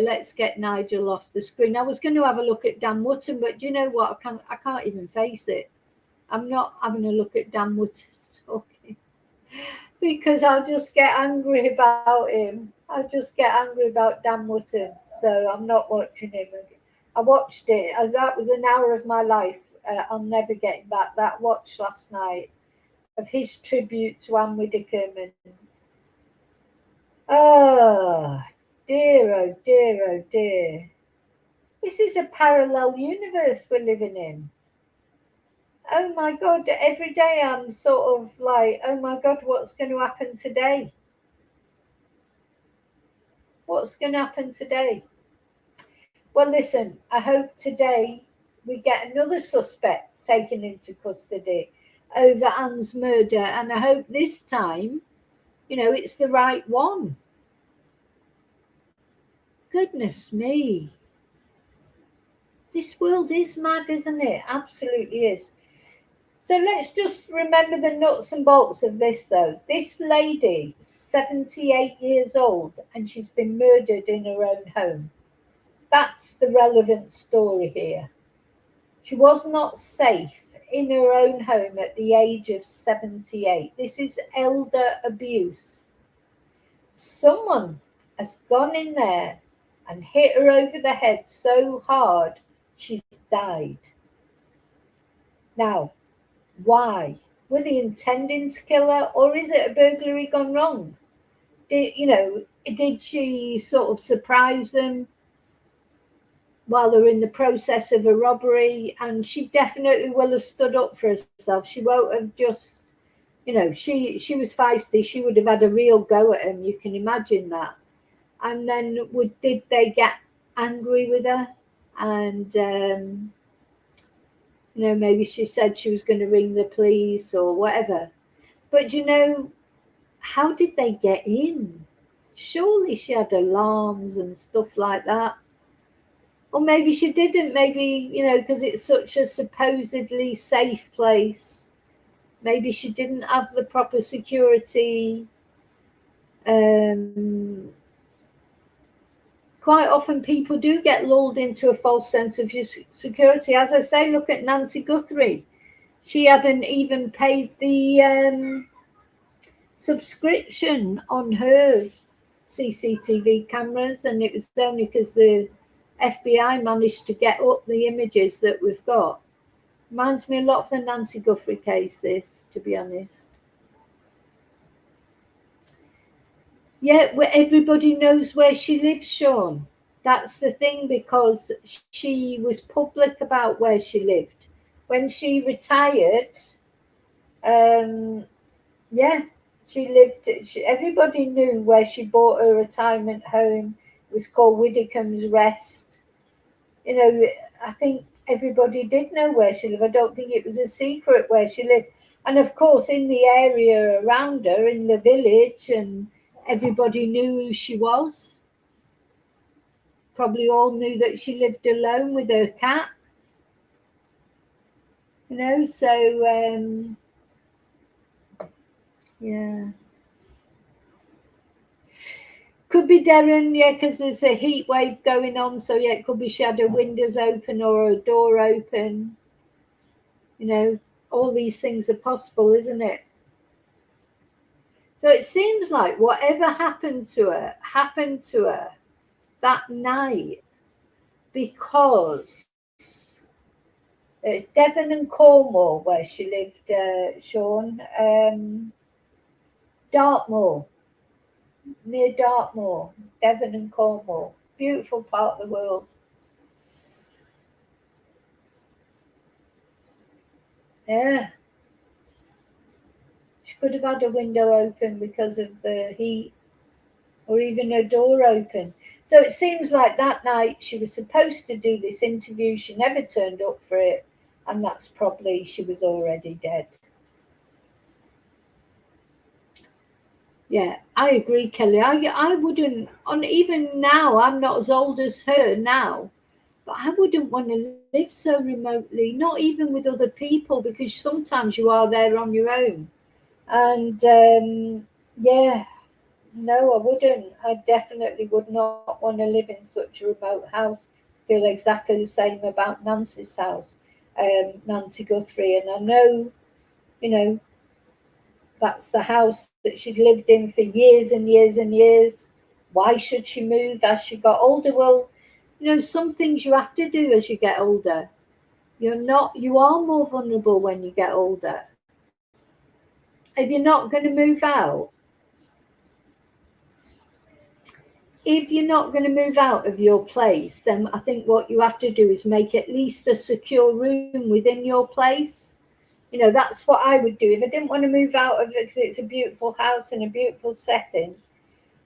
Let's get Nigel off the screen. I was going to have a look at Dan Wootton, but do you know what? I can't even face it. I'm not having a look at Dan Wootton talking because I'll just get angry about him. I'll just get angry about Dan Wootton. So I'm not watching him. I watched it. That was an hour of my life. I'll never get back. That watch last night of his tribute to Anne Widdicome and oh dear, oh dear, oh dear. This is a parallel universe we're living in. Oh my God, every day I'm sort of like, oh my God, what's going to happen today? What's going to happen today? Well, listen, I hope today we get another suspect taken into custody over Anne's murder, and I hope this time, you know, it's the right one. Goodness me. This world is mad, isn't it? Absolutely is. So let's just remember the nuts and bolts of this, though. This lady, 78 years old, and she's been murdered in her own home. That's the relevant story here. She was not safe in her own home at the age of 78. This is elder abuse. Someone has gone in there and hit her over the head so hard she's died. Now, why? Were they intending to kill her, or is it a burglary gone wrong? Did she sort of surprise them while they're in the process of a robbery? And she definitely will have stood up for herself. She won't have just You know, she was feisty. She would have had a real go at him. You can imagine that. And then did they get angry with her? And you know, maybe she said she was going to ring the police or whatever. But you know, how did they get in? Surely she had alarms and stuff like that. Or maybe she didn't. Maybe, you know, because it's such a supposedly safe place. Maybe she didn't have the proper security. Quite often people do get lulled into a false sense of security. As I say, look at Nancy Guthrie. She hadn't even paid the subscription on her CCTV cameras, and it was only because the FBI managed to get up the images that we've got. Reminds me a lot of the Nancy Guthrie case, this, to be honest. Yeah, everybody knows where she lives, Sean. That's the thing, because she was public about where she lived. When she retired, yeah, she lived, everybody knew where she bought her retirement home. It was called Widdicome's Rest. You know, I think everybody did know where she lived. I don't think it was a secret where she lived. And of course, in the area around her, in the village, and everybody knew who she was. Probably all knew that she lived alone with her cat. You know, so, yeah. Could be Darren, yeah, because there's a heat wave going on. So, yeah, it could be she had her windows open or her door open. You know, all these things are possible, isn't it? So it seems like whatever happened to her that night, because it's Devon and Cornwall where she lived, Sean. Dartmoor, near Dartmoor, Devon and Cornwall. Beautiful part of the world. Yeah. She could have had a window open because of the heat, or even her door open. So it seems like that night she was supposed to do this interview. She never turned up for it. And that's probably, she was already dead. Yeah, I agree, Kelly. I wouldn't, even now, I'm not as old as her now, but I wouldn't want to live so remotely, not even with other people, because sometimes you are there on your own. And yeah, no, I wouldn't. I definitely would not want to live in such a remote house. Feel exactly the same about Nancy's house, Nancy Guthrie. And I know, you know, that's the house that she'd lived in for years and years and years. Why should she move as she got older? Well, you know, some things you have to do as you get older. You are more vulnerable when you get older. If you're not going to move out, of your place, then I think what you have to do is make at least a secure room within your place. You know, that's what I would do. If I didn't want to move out of it because it's a beautiful house in a beautiful setting,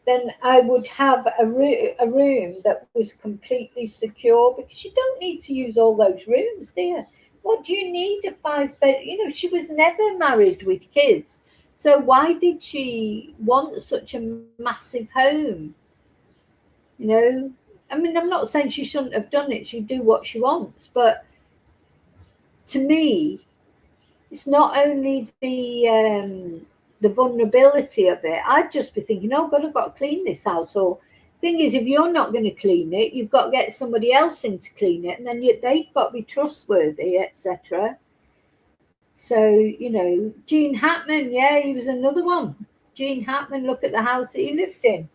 then I would have a room that was completely secure, because you don't need to use all those rooms, do you? What do you need a 5-bed? You know, she was never married with kids. So why did she want such a massive home? You know, I mean, I'm not saying she shouldn't have done it. She'd do what she wants. But to me, it's not only the vulnerability of it. I'd just be thinking, oh God, I've got to clean this house. Or thing is, if you're not going to clean it, you've got to get somebody else in to clean it, and then they've got to be trustworthy, etc. So, you know, Gene Hackman, yeah, he was another one. Gene Hackman, look at the house that he lived in.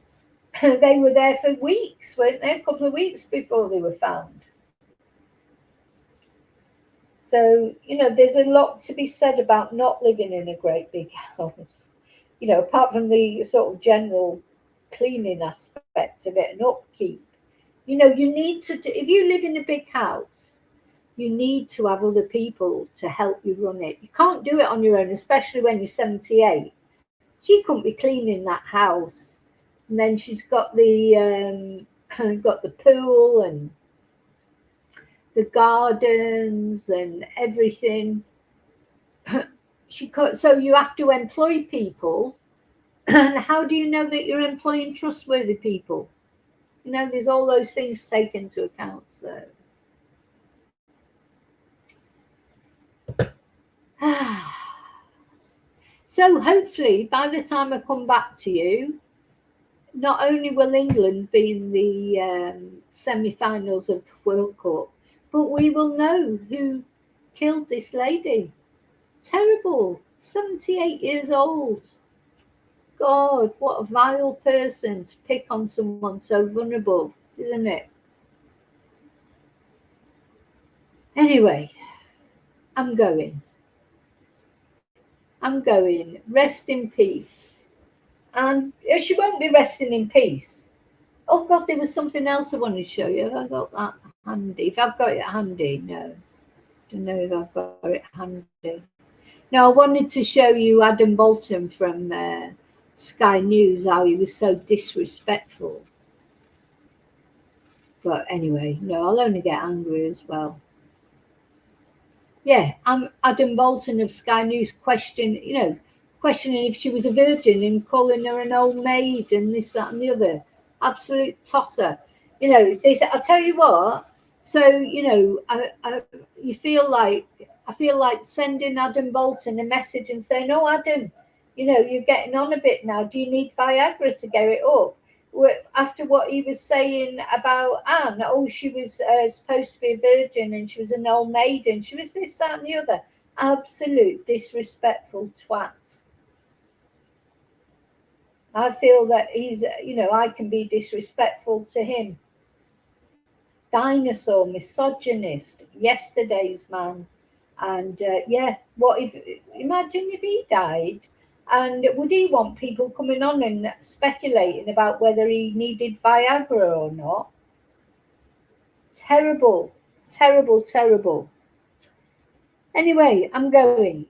They were there for weeks, weren't they? A couple of weeks before they were found. So, you know, there's a lot to be said about not living in a great big house. You know, apart from the sort of general cleaning aspect of it and upkeep. You know, you need to, if you live in a big house, You need to have other people to help you run it. You can't do it on your own, especially when you're 78. She couldn't be cleaning that house. And then she's got the pool and the gardens and everything. So you have to employ people. And how do you know that you're employing trustworthy people? You know, there's all those things taken into account. So hopefully by the time I come back to you, not only will England be in the semi-finals of the World Cup, but we will know who killed this lady. Terrible. 78 years old. God, what a vile person to pick on someone so vulnerable, isn't it? Anyway, I'm going. Rest in peace. And she won't be resting in peace. Oh God, there was something else I wanted to show you. Have I got that handy? If I've got it handy, no. Don't know if I've got it handy. No, I wanted to show you Adam Bolton from Sky News, how he was so disrespectful. But anyway, no, I'll only get angry as well. Yeah, I'm Adam Bolton of Sky News questioning if she was a virgin and calling her an old maid and this, that, and the other. Absolute tosser. I tell you what. So I feel like sending Adam Bolton a message and saying, "Oh, Adam, you're getting on a bit now. Do you need Viagra to get it up?" After what he was saying about Anne, she was supposed to be a virgin and she was an old maid and she was this, that, and the other. Absolute disrespectful twat. I feel that he's, I can be disrespectful to him. Dinosaur, misogynist, yesterday's man. And imagine if he died, and would he want people coming on and speculating about whether he needed Viagra or not? Terrible, terrible, terrible. Anyway, I'm going.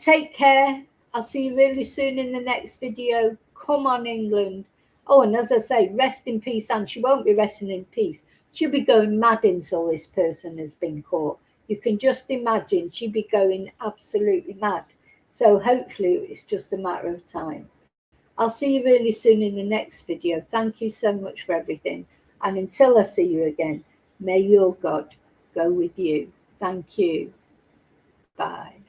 Take care. I'll see you really soon in the next video. Come on, England. Oh, and as I say, rest in peace, and she won't be resting in peace. She'll be going mad until this person has been caught. You can just imagine she'd be going absolutely mad. So hopefully it's just a matter of time. I'll see you really soon in the next video. Thank you so much for everything. And until I see you again, may your God go with you. Thank you. Bye.